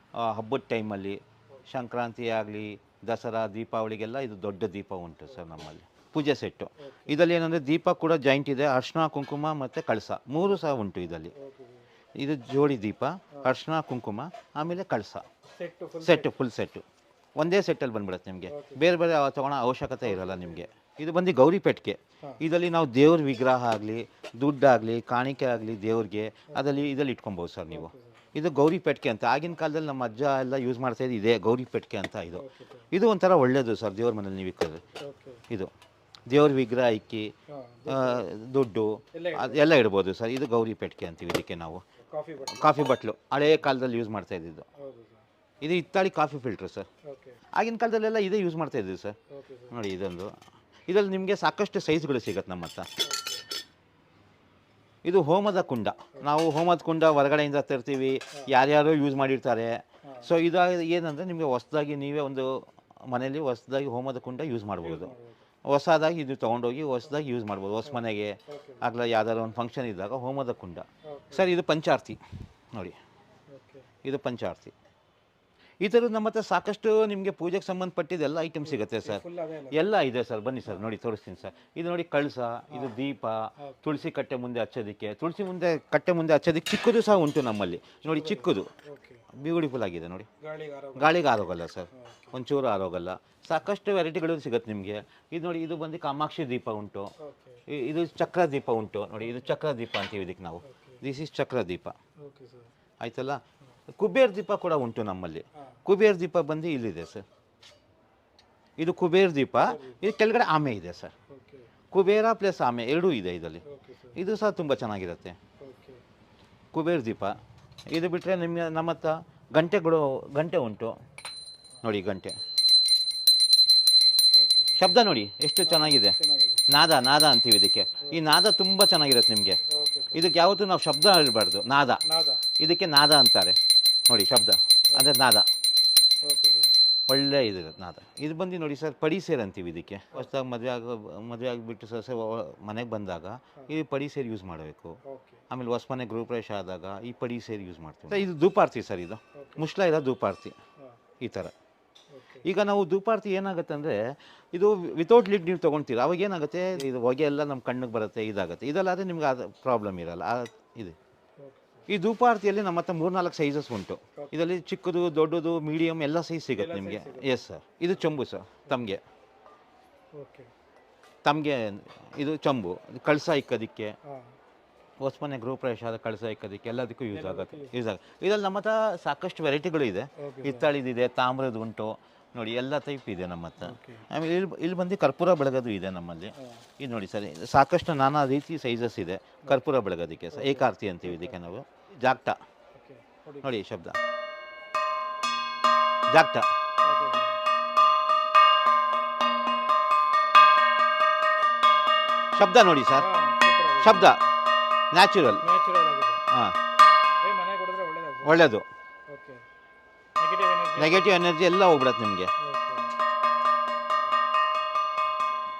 ಹಬ್ಬದ ಟೈಮಲ್ಲಿ, ಸಂಕ್ರಾಂತಿ ಆಗಲಿ, ದಸರಾ, ದೀಪಾವಳಿಗೆಲ್ಲ ಇದು ದೊಡ್ಡ ದೀಪ ಉಂಟು ಸರ್ ನಮ್ಮಲ್ಲಿ. ಪೂಜೆ ಸೆಟ್ಟು. ಇದರಲ್ಲಿ ಏನಂದರೆ ದೀಪ ಕೂಡ ಜಾಯಿಂಟ್ ಇದೆ, ಅರ್ಶಿನ ಕುಂಕುಮ ಮತ್ತು ಕಳಸ 3 ಸಹ ಉಂಟು ಇದರಲ್ಲಿ. ಇದು ಜೋಡಿ ದೀಪ, ಅರ್ಶಿನ ಕುಂಕುಮ, ಆಮೇಲೆ ಕಳಸ ಸೆಟ್ಟು, ಫುಲ್ ಸೆಟ್ಟು ಒಂದೇ ಸೆಟ್ಟಲ್ಲಿ ಬಂದ್ಬಿಡುತ್ತೆ ನಿಮಗೆ. ಬೇರೆ ಬೇರೆ ತೊಗೊಳ್ಳೋ ಅವಶ್ಯಕತೆ ಇರೋಲ್ಲ ನಿಮಗೆ. ಇದು ಬಂದು ಗೌರಿ ಪೆಟ್ಟಿಗೆ. ಇದರಲ್ಲಿ ನಾವು ದೇವ್ರ ವಿಗ್ರಹ ಆಗಲಿ, ದುಡ್ಡಾಗಲಿ, ಕಾಣಿಕೆ ಆಗಲಿ ದೇವ್ರಿಗೆ ಇದರಲ್ಲಿ ಇಟ್ಕೊಬೋದು ಸರ್ ನೀವು. ಇದು ಗೌರಿ ಪೆಟ್ಟಿಗೆ ಅಂತ. ಆಗಿನ ಕಾಲದಲ್ಲಿ ನಮ್ಮ ಅಜ್ಜ ಎಲ್ಲ ಯೂಸ್ ಮಾಡ್ತಾಯಿದ್ದು ಇದೇ ಗೌರಿ ಪೆಟ್ಟಿಗೆ ಅಂತ. ಇದು ಒಂಥರ ಒಳ್ಳೆಯದು ಸರ್ ದೇವ್ರ ಮನೇಲಿ ನೀವು ಇಕ್ಕೋದು. ಇದು ದೇವ್ರ ವಿಗ್ರಹ ಇಕ್ಕಿ ಹಾಂ ದುಡ್ಡು ಎಲ್ಲ ಇಡ್ಬೋದು ಸರ್. ಇದು ಗೌರಿ ಪೆಟ್ಟಿಗೆ ಅಂತೀವಿ ಇದಕ್ಕೆ ನಾವು. ಕಾಫಿ ಬಟ್ಲು ಹಳೇ ಕಾಲದಲ್ಲಿ ಯೂಸ್ ಮಾಡ್ತಾ ಇದ್ದಿದ್ದು. ಹೌದು ಸರ್. ಇದು ಹಿತ್ತಾಳಿ ಕಾಫಿ ಫಿಲ್ಟ್ರ್ ಸರ್. ಓಕೆ ಆಗಿನ ಕಾಲದಲ್ಲೆಲ್ಲ ಇದೇ ಯೂಸ್ ಮಾಡ್ತಾ ಇದ್ದೀವಿ ಸರ್. Okay sir. ನೋಡಿ ಇದೊಂದು. ಇದರಲ್ಲಿ ನಿಮಗೆ ಸಾಕಷ್ಟು ಸೈಜ್ಗಳು ಸಿಗುತ್ತೆ ನಮ್ಮ ಹತ್ರ. ಇದು ಹೋಮದ ಕುಂಡ. ನಾವು ಹೋಮದ ಕುಂಡ ಹೊರಗಡೆಯಿಂದ ತರ್ತೀವಿ, ಯಾರ್ಯಾರೋ ಯೂಸ್ ಮಾಡಿರ್ತಾರೆ. ಸೊ ಇದು ಏನಂದರೆ ನಿಮಗೆ ಹೊಸದಾಗಿ ನೀವೇ ಒಂದು ಮನೇಲಿ ಹೊಸದಾಗಿ ಹೋಮದ ಕುಂಡ ಯೂಸ್ ಮಾಡ್ಬೋದು. ಹೊಸದಾಗಿ ಇದು ತೊಗೊಂಡೋಗಿ ಹೊಸದಾಗಿ ಯೂಸ್ ಮಾಡ್ಬೋದು. ಹೊಸ ಮನೆಗೆ ಆಗಲ್ಲ ಯಾವ್ದಾದ್ರು ಒಂದು ಫಂಕ್ಷನ್ ಇದ್ದಾಗ ಹೋಮದ ಕುಂಡ ಸರ್. ಇದು ಪಂಚಾರ್ತಿ ನೋಡಿ, ಇದು ಪಂಚಾರ್ತಿ. ಈ ಥರದ್ದು ನಮ್ಮ ಹತ್ರ ಸಾಕಷ್ಟು ನಿಮಗೆ ಪೂಜೆಗೆ ಸಂಬಂಧಪಟ್ಟಿದ್ದೆಲ್ಲ ಐಟಮ್ ಸಿಗುತ್ತೆ ಸರ್. ಎಲ್ಲ ಇದೆ ಸರ್, ಬನ್ನಿ ಸರ್ ನೋಡಿ ತೋರಿಸ್ತೀನಿ ಸರ್. ಇದು ನೋಡಿ ಕಳಸ, ಇದು ದೀಪ, ತುಳಸಿ ಕಟ್ಟೆ ಮುಂದೆ ಹಚ್ಚೋದಕ್ಕೆ, ಕಟ್ಟೆ ಮುಂದೆ ಹಚ್ಚೋದಕ್ಕೆ ಚಿಕ್ಕದು ಸಹ ಉಂಟು ನಮ್ಮಲ್ಲಿ. ನೋಡಿ ಚಿಕ್ಕದು ಬ್ಯೂಟಿಫುಲ್ ಆಗಿದೆ ನೋಡಿ. ಗಾಳಿಗೆ ಆರೋಗಲ್ಲ ಸರ್, ಒಂಚೂರು ಆರೋಗಲ್ಲ. ಸಾಕಷ್ಟು ವೆರೈಟಿಗಳು ಸಿಗುತ್ತೆ ನಿಮಗೆ. ಇದು ನೋಡಿ, ಇದು ಬಂದು ಕಾಮಾಕ್ಷಿ ದೀಪ ಉಂಟು, ಇದು ಚಕ್ರ ದೀಪ ಉಂಟು ನೋಡಿ. ಇದು ಚಕ್ರ ದೀಪ ಅಂತೀವಿ ಇದಕ್ಕೆ ನಾವು. ದಿಸ್ ಈಸ್ ಚಕ್ರ ದೀಪ ಆಯ್ತಲ್ಲ. ಕುಬೇರ್ ದೀಪ ಕೂಡ ಉಂಟು ನಮ್ಮಲ್ಲಿ. ಕುಬೇರ್ ದೀಪ ಬಂದು ಇಲ್ಲಿದೆ ಸರ್. ಇದು ಕುಬೇರ್ ದೀಪ. ಇದು ಕೆಳಗಡೆ ಆಮೆ ಇದೆ ಸರ್. ಕುಬೇರ ಪ್ಲಸ್ ಆಮೆ ಎರಡೂ ಇದೆ ಇದರಲ್ಲಿ. ಇದು ಸಹ ತುಂಬ ಚೆನ್ನಾಗಿರುತ್ತೆ ಕುಬೇರ್ ದೀಪ. ಇದು ಬಿಟ್ಟರೆ ನಿಮಗೆ ನಮ್ಮ ಹತ್ರ ಗಂಟೆ ಉಂಟು ನೋಡಿ. ಗಂಟೆ ಶಬ್ದ ನೋಡಿ ಎಷ್ಟು ಚೆನ್ನಾಗಿದೆ. ನಾದ ಅಂತೀವಿ ಇದಕ್ಕೆ. ಈ ನಾದ ತುಂಬ ಚೆನ್ನಾಗಿರುತ್ತೆ ನಿಮಗೆ. ಇದಕ್ಕೆ ಯಾವತ್ತೂ ನಾವು ಶಬ್ದ ಹೇಳಬಾರ್ದು, ನಾದ. ಇದಕ್ಕೆ ನಾದ ಅಂತಾರೆ ನೋಡಿ, ಶಬ್ದ ಅಂದರೆ ನಾದ. ಒಳ್ಳೆ ಇದು ನಾದ. ಇದು ಬಂದು ನೋಡಿ ಸರ್, ಪಡಿ ಸೇರು ಅಂತೀವಿ ಇದಕ್ಕೆ. ಹೊಸದಾಗಿ ಮದುವೆ ಆಗಿಬಿಟ್ಟು ಸರ್ ಮನೆಗೆ ಬಂದಾಗ ಈ ಪಡಿ ಸೇರು ಯೂಸ್ ಮಾಡಬೇಕು. ಆಮೇಲೆ ಹೊಸ ಮನೆ ಗೃಹಪ್ರವೇಶ ಆದಾಗ ಈ ಪಡಿ ಸೇರು ಯೂಸ್ ಮಾಡ್ತೀವಿ ಸರ್. ಇದು ಧೂಪಾರ್ತಿ ಸರ್. ಇದು ಮುಷ್ಲ ಇರೋ ಧೂಪಾರ್ತಿ ಈ ಥರ. ಈಗ ನಾವು ಧೂಪಾರ್ತಿ ಏನಾಗುತ್ತೆ ಅಂದರೆ, ಇದು ವಿತೌಟ್ ಲಿಡ್ ನೀವು ತೊಗೊಳ್ತೀರ, ಅವಾಗ ಏನಾಗುತ್ತೆ, ಇದು ಹೊಗೆ ಎಲ್ಲ ನಮ್ಮ ಕಣ್ಣಿಗೆ ಬರುತ್ತೆ, ಇದಾಗುತ್ತೆ. ಇದಲ್ಲಾದರೆ ನಿಮ್ಗೆ ಅದು ಪ್ರಾಬ್ಲಮ್ ಇರಲ್ಲ. ಇದು ಈ ಧೂಪಾರ್ತಿಯಲ್ಲಿ ನಮ್ಮ ಹತ್ರ 3-4 ಸೈಜಸ್ ಉಂಟು. ಇದರಲ್ಲಿ ಚಿಕ್ಕದು, ದೊಡ್ಡದು, ಮೀಡಿಯಮ್ ಎಲ್ಲ ಸೈಜ್ ಸಿಗುತ್ತೆ ನಿಮಗೆ. Yes sir. ಇದು ಚಂಬು ಸರ್, ತಮಗೆ ಇದು ಚಂಬು. ಕಳಸ ಇಕ್ಕೋದಕ್ಕೆ, ಹೊಸ ಮನೆ ಗೃಹಪ್ರವೇಶ ಆದ ಕಳಸ ಇಕ್ಕೋದಕ್ಕೆ ಎಲ್ಲದಕ್ಕೂ ಯೂಸ್ ಆಗುತ್ತೆ. ಇದರಲ್ಲಿ ನಮ್ಮ ಹತ್ರ ಸಾಕಷ್ಟು ವೆರೈಟಿಗಳು ಇದೆ. ಹಿತ್ತಾಳಿದಿದೆ, ತಾಮ್ರದ ಉಂಟು ನೋಡಿ, ಎಲ್ಲ ಟೈಪ್ ಇದೆ ನಮ್ಮ ಹತ್ರ. ಆಮೇಲೆ ಇಲ್ಲಿ ಬಂದು ಕರ್ಪೂರ ಬೆಳಗೋದು ಇದೆ ನಮ್ಮಲ್ಲಿ. ಇದು ನೋಡಿ ಸರ್, ಸಾಕಷ್ಟು ನಾನಾ ರೀತಿ ಸೈಜಸ್ ಇದೆ ಕರ್ಪೂರ ಬೆಳಗೋದಕ್ಕೆ ಸರ್. ಏಕಾರ್ತಿ ಅಂತೀವಿ ಇದಕ್ಕೆ ನಾವು. ಜಾಕ್ಟ ನೋಡಿ, ಶಬ್ದ ಜಾಕ್ಟ. ಶಬ್ದ ನೋಡಿ ಸರ್, ಶಬ್ದ ನ್ಯಾಚುರಲ್. ಹಾಂ, ಒಳ್ಳೆಯದು. ನೆಗೆಟಿವ್ ಎನರ್ಜಿ ಎಲ್ಲ ಹೋಗ್ಬಿಡತ್ತೆ ನಿಮಗೆ.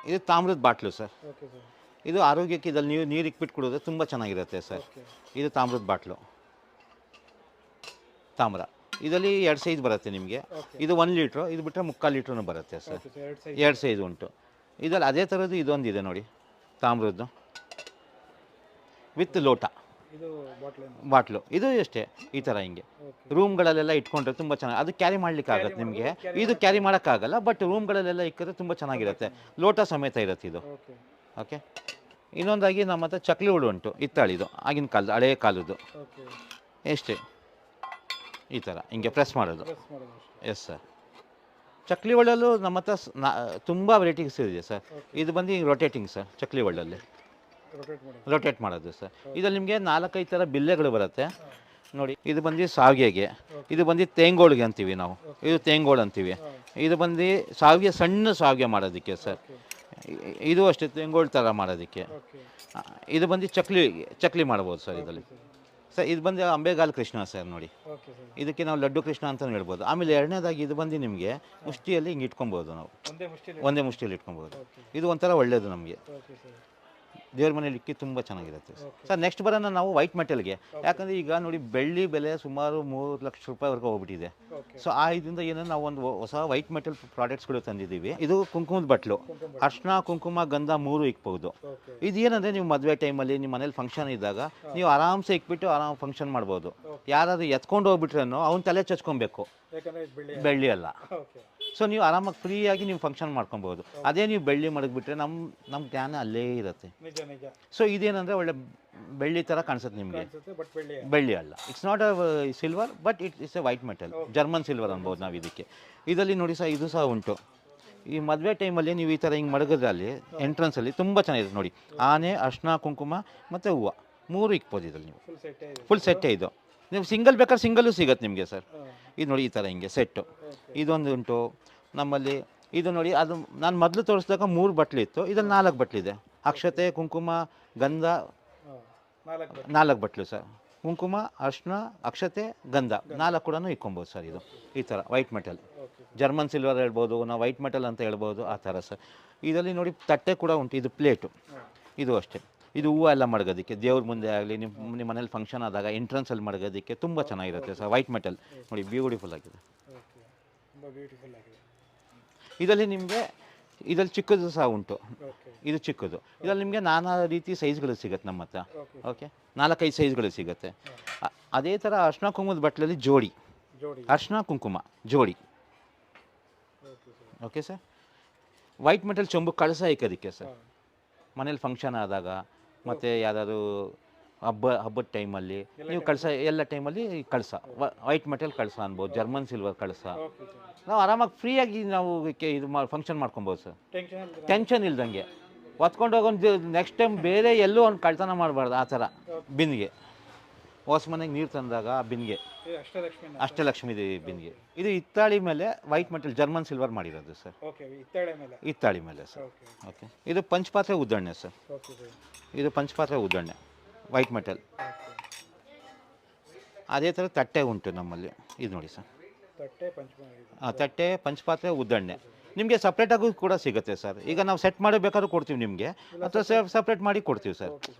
ಇದು ತಾಮ್ರದ ಬಾಟ್ಲು ಸರ್. ಇದು ಆರೋಗ್ಯಕ್ಕೆ ಇದರಲ್ಲಿ ನೀರು ಇಕ್ಬಿಟ್ಟು ಕುಡಿದ್ರೆ ತುಂಬ ಚೆನ್ನಾಗಿರುತ್ತೆ ಸರ್. ಇದು ತಾಮ್ರದ ಬಾಟ್ಲು, ತಾಮ್ರ. ಇದರಲ್ಲಿ 2 ಸೈಜ್ ಬರುತ್ತೆ ನಿಮಗೆ. ಇದು 1 ಲೀಟ್ರು, ಇದು ಬಿಟ್ಟರೆ 3/4 ಲೀಟ್ರೂ ಬರುತ್ತೆ ಸರ್. 2 ಸೈಜ್ ಉಂಟು. ಇದರಲ್ಲಿ ಅದೇ ಥರದ್ದು ಇದೊಂದಿದೆ ನೋಡಿ, ತಾಮ್ರದ್ದು ವಿತ್ ಲೋಟ ಬಾಟ್ಲು. ಇದು ಅಷ್ಟೇ, ಈ ಥರ ಹಿಂಗೆ ರೂಮ್ಗಳಲ್ಲೆಲ್ಲ ಇಟ್ಕೊಂಡ್ರೆ ತುಂಬ ಚೆನ್ನಾಗಿ. ಅದು ಕ್ಯಾರಿ ಮಾಡ್ಲಿಕ್ಕೆ ಆಗುತ್ತೆ ನಿಮಗೆ. ಇದು ಕ್ಯಾರಿ ಮಾಡೋಕ್ಕಾಗಲ್ಲ, ಬಟ್ ರೂಮ್ಗಳಲ್ಲೆಲ್ಲ ಇಕ್ಕಿದ್ರೆ ತುಂಬ ಚೆನ್ನಾಗಿರುತ್ತೆ. ಲೋಟ ಸಮೇತ ಇರುತ್ತೆ ಇದು. ಓಕೆ. ಇನ್ನೊಂದಾಗಿ ನಮ್ಮ ಹತ್ರ ಚಕ್ಲಿ ಹುಳು ಉಂಟು, ಹಿತ್ತಾಳಿದು, ಆಗಿನ ಕಾಲದ ಹಳೇ ಕಾಲದ್ದು. ಎಷ್ಟೇ ಈ ಥರ ಹಿಂಗೆ ಪ್ರೆಸ್ ಮಾಡೋದು. Yes sir. ಚಕ್ಲಿ ಒಳ್ಳಲ್ಲೂ ನಮ್ಮ ಹತ್ರ ತುಂಬ ವೆರೈಟೀಸ್ ಇದೆ ಸರ್. ಇದು ಬಂದು ರೊಟೇಟಿಂಗ್ ಸರ್. ಚಕ್ಲಿ ಒಳ್ಳಲ್ಲಿ ರೊಟೇಟ್ ಮಾಡೋದು ಸರ್. ಇದರಲ್ಲಿ ನಿಮಗೆ 4-5 ಥರ ಬಿಲ್ಲೆಗಳು ಬರುತ್ತೆ ನೋಡಿ. ಇದು ಬಂದು ಸಾವಿಗೆಗೆ, ಇದು ಬಂದು ತೇಂಗೋಳಿಗೆ ಅಂತೀವಿ ನಾವು. ಇದು ತೇಂಗೋಳು ಅಂತೀವಿ. ಇದು ಬಂದು ಸಾವಿಗೆ, ಸಣ್ಣ ಸಾವಿಗೆ ಮಾಡೋದಕ್ಕೆ ಸರ್. ಇದು ಅಷ್ಟೇ ತೇಂಗೋಳು ಥರ ಮಾಡೋದಕ್ಕೆ. ಇದು ಬಂದು ಚಕ್ಲಿ ಮಾಡ್ಬೋದು ಸರ್ ಇದರಲ್ಲಿ ಸರ್. ಇದು ಬಂದು ಅಂಬೆಗಾಲ್ ಕೃಷ್ಣ ಸರ್ ನೋಡಿ. ಇದಕ್ಕೆ ನಾವು ಲಡ್ಡು ಕೃಷ್ಣ ಅಂತಲೂ ಹೇಳ್ಬೋದು. ಆಮೇಲೆ ಎರಡನೇದಾಗಿ ಇದು ಬಂದು ನಿಮಗೆ ಮುಷ್ಟಿಯಲ್ಲಿ ಹಿಂಗೆ ಇಟ್ಕೊಬೋದು ನಾವು. ಒಂದೇ ಮುಷ್ಟಿಯಲ್ಲಿ ಇಟ್ಕೊಬೋದು. ಇದು ಒಂಥರ ಒಳ್ಳೆಯದು ನಮಗೆ. ದೇವ್ರ ಮನೇಲಿ ಇಕ್ಕಿ ತುಂಬ ಚೆನ್ನಾಗಿರುತ್ತೆ ಸರ್. ನೆಕ್ಸ್ಟ್ ಬರೋಣ ನಾವು ವೈಟ್ ಮೆಟಲ್ಗೆ. ಯಾಕಂದರೆ ಈಗ ನೋಡಿ, ಬೆಳ್ಳಿ ಬೆಲೆ ಸುಮಾರು 3 ಲಕ್ಷ ರೂಪಾಯಿವರೆಗೂ ಹೋಗ್ಬಿಟ್ಟಿದೆ. ಸೊ ಆ ಇದರಿಂದ ಏನಂದ್ರೆ ನಾವು ಒಂದು ಹೊಸ ವೈಟ್ ಮೆಟಲ್ ಪ್ರಾಡಕ್ಟ್ಸ್ಗಳು ತಂದಿದ್ದೀವಿ. ಇದು ಕುಂಕುಮದ ಬಟ್ಲು, ಅರ್ಶಿನ, ಕುಂಕುಮ, ಗಂಧ 3 ಇಕ್ಬೋದು. ಇದು ಏನಂದರೆ ನೀವು ಮದುವೆ ಟೈಮಲ್ಲಿ ನಿಮ್ಮ ಮನೇಲಿ ಫಂಕ್ಷನ್ ಇದ್ದಾಗ ನೀವು ಆರಾಮ್ಸೆ ಇಕ್ಬಿಟ್ಟು ಆರಾಮ್ ಫಂಕ್ಷನ್ ಮಾಡ್ಬೋದು. ಯಾರಾದರೂ ಎತ್ಕೊಂಡು ಹೋಗ್ಬಿಟ್ರೇನೋ ಅವ್ನ ತಲೆ ಚಚ್ಕೊಬೇಕು, ಬೆಳ್ಳಿ ಅಲ್ಲ. ಸೊ ನೀವು ಆರಾಮಾಗಿ ಫ್ರೀಯಾಗಿ ನೀವು ಫಂಕ್ಷನ್ ಮಾಡ್ಕೊಬೋದು. ಅದೇ ನೀವು ಬೆಳ್ಳಿ ಮಡಗ್ಬಿಟ್ರೆ ನಮ್ಮ ಜ್ಞಾನ ಅಲ್ಲೇ ಇರುತ್ತೆ. ಸೊ ಇದೇನಂದರೆ ಒಳ್ಳೆ ಬೆಳ್ಳಿ ಥರ ಕಾಣಿಸುತ್ತೆ ನಿಮಗೆ, ಬೆಳ್ಳಿ ಅಲ್ಲ. It's not a silver, but it's A white metal, German silver ಅನ್ಬೋದು ನಾವು ಇದಕ್ಕೆ. ಇದರಲ್ಲಿ ನೋಡಿ ಸರ್, ಇದು ಸಹ ಉಂಟು. ಈ ಮದುವೆ ಟೈಮಲ್ಲಿ ನೀವು ಈ ಥರ ಹಿಂಗೆ ಮಡಗಿದ್ರೆ ಅಲ್ಲಿ ಎಂಟ್ರೆನ್ಸಲ್ಲಿ ತುಂಬ ಚೆನ್ನಾಗಿದೆ ನೋಡಿ. ಆನೆ, ಅರ್ಶಿನ, ಕುಂಕುಮ ಮತ್ತು ಹೂವು 3 ಇಕ್ಬೋದು ಇದ್ರಲ್ಲಿ ನೀವು. ಫುಲ್ ಸೆಟ್ಟೇ ಇದು. ನೀವು ಸಿಂಗಲ್ ಬೇಕಾದ್ರೆ ಸಿಂಗಲ್ಲು ಸಿಗುತ್ತೆ ನಿಮಗೆ ಸರ್. ಇದು ನೋಡಿ ಈ ಥರ ಹಿಂಗೆ ಸೆಟ್ಟು. ಇದೊಂದು ಉಂಟು ನಮ್ಮಲ್ಲಿ. ಇದು ನೋಡಿ, ಅದು ನಾನು ಮೊದಲು ತೋರಿಸಿದಾಗ 3 ಬಟ್ಲಿತ್ತು, ಇದ್ರಲ್ಲಿ 4 ಬಟ್ಲಿದೆ. ಅಕ್ಷತೆ, ಕುಂಕುಮ, ಗಂಧ 4 ಬಟ್ಲು ಸರ್. ಕುಂಕುಮ, ಅರ್ಶಿನ, ಅಕ್ಷತೆ, ಗಂಧ 4 ಕೂಡ ಇಕ್ಕೊಬೋದು ಸರ್. ಇದು ಈ ಥರ ವೈಟ್ ಮೆಟಲ್, ಜರ್ಮನ್ ಸಿಲ್ವರ್ ಹೇಳ್ಬೋದು, ನಾವು ವೈಟ್ ಮೆಟಲ್ ಅಂತ ಹೇಳ್ಬೋದು, ಆ ಥರ ಸರ್. ಇದರಲ್ಲಿ ನೋಡಿ ತಟ್ಟೆ ಕೂಡ ಉಂಟು. ಇದು ಪ್ಲೇಟು, ಇದು ಅಷ್ಟೇ. ಇದು ಹೂವು ಎಲ್ಲ ಮಡಗೋದಕ್ಕೆ, ದೇವ್ರ ಮುಂದೆ ಆಗಲಿ, ನಿಮ್ಮ ಮನೇಲಿ ಫಂಕ್ಷನ್ ಆದಾಗ ಎಂಟ್ರೆನ್ಸಲ್ಲಿ ಮಡಗೋದಕ್ಕೆ ತುಂಬ ಚೆನ್ನಾಗಿರುತ್ತೆ ಸರ್. ವೈಟ್ ಮೆಟಲ್ ನೋಡಿ, ಬ್ಯೂಟಿಫುಲ್ ಆಗಿದೆ. ಇದರಲ್ಲಿ ನಿಮಗೆ ಇದರಲ್ಲಿ ಚಿಕ್ಕದು ಸಹ ಉಂಟು. ಇದು ಚಿಕ್ಕದು. ಇದರಲ್ಲಿ ನಿಮಗೆ ನಾನಾ ರೀತಿ ಸೈಜ್ಗಳು ಸಿಗುತ್ತೆ ನಮ್ಮ ಹತ್ರ. ಓಕೆ, 4-5 ಸೈಜ್ಗಳು ಸಿಗುತ್ತೆ. ಅದೇ ಥರ ಅರ್ಶಿನ ಕುಂಕುಮದ ಬಟ್ಲಲ್ಲಿ ಜೋಡಿ, ಅರ್ಶಿನ ಕುಂಕುಮ ಜೋಡಿ. Okay sir. ವೈಟ್ ಮೆಟಲ್ ಚೊಂಬು ಕಳಸ ಇಕ್ಕೋದಕ್ಕೆ ಸರ್, ಮನೇಲಿ ಫಂಕ್ಷನ್ ಆದಾಗ ಮತ್ತು ಯಾವುದಾದ್ರು ಹಬ್ಬದ ಟೈಮಲ್ಲಿ ನೀವು ಕಳಸ, ಎಲ್ಲ ಟೈಮಲ್ಲಿ ಕಳಸ ವೈಟ್ ಮೆಟಲ್ ಕಳಸ ಅನ್ಬೋದು, ಜರ್ಮನ್ ಸಿಲ್ವರ್ ಕಳಸ. ನಾವು ಆರಾಮಾಗಿ ಫ್ರೀಯಾಗಿ ನಾವು ಇದು ಫಂಕ್ಷನ್ ಮಾಡ್ಕೊಬೋದು ಸರ್, ಟೆನ್ಷನ್ ಇಲ್ದಂಗೆ. ಹೊತ್ಕೊಂಡು ಹೋಗೋದು ನೆಕ್ಸ್ಟ್ ಟೈಮ್ ಬೇರೆ ಎಲ್ಲೂ ಒಂದು ಕಳ್ತನ ಮಾಡಬಾರ್ದು. ಆ ಥರ ಬಿನ್ಗೆ ಹೊಸ ಮನೆಗೆ ನೀರು ತಂದಾಗ ಆ ಬಿನ್ಗೆ ಅಷ್ಟಲಕ್ಷ್ಮಿ ಬಿನ್ಗೆ. ಇದು ಹಿತ್ತಾಳಿ ಮೇಲೆ ವೈಟ್ ಮೆಟಲ್ ಜರ್ಮನ್ ಸಿಲ್ವರ್ ಮಾಡಿರೋದು ಸರ್. ಹಿತ್ತಾಳಿ ಮೇಲೆ ಸರ್. ಓಕೆ, ಇದು ಪಂಚಪಾತ್ರೆ ಉದ್ದಣ್ಣೆ ಸರ್. ಇದು ಪಂಚಪಾತ್ರೆ ಉದ್ದಣ್ಣೆ ವೈಟ್ ಮೆಟಲ್. ಅದೇ ಥರ ತಟ್ಟೆ ಉಂಟು ನಮ್ಮಲ್ಲಿ. ಇದು ನೋಡಿ ಸರ್, ತಟ್ಟೆ, ಪಂಚಪಾತ್ರೆ, ಉದ್ದಣ್ಣೆ ನಿಮಗೆ ಸಪ್ರೇಟಾಗೂ ಕೂಡ ಸಿಗುತ್ತೆ ಸರ್. ಈಗ ನಾವು ಸೆಟ್ ಮಾಡಿ ಬೇಕಾದ್ರೂ ಕೊಡ್ತೀವಿ ನಿಮಗೆ, ಅಥವಾ ಸಪ್ರೇಟ್ ಮಾಡಿ ಕೊಡ್ತೀವಿ ಸರ್.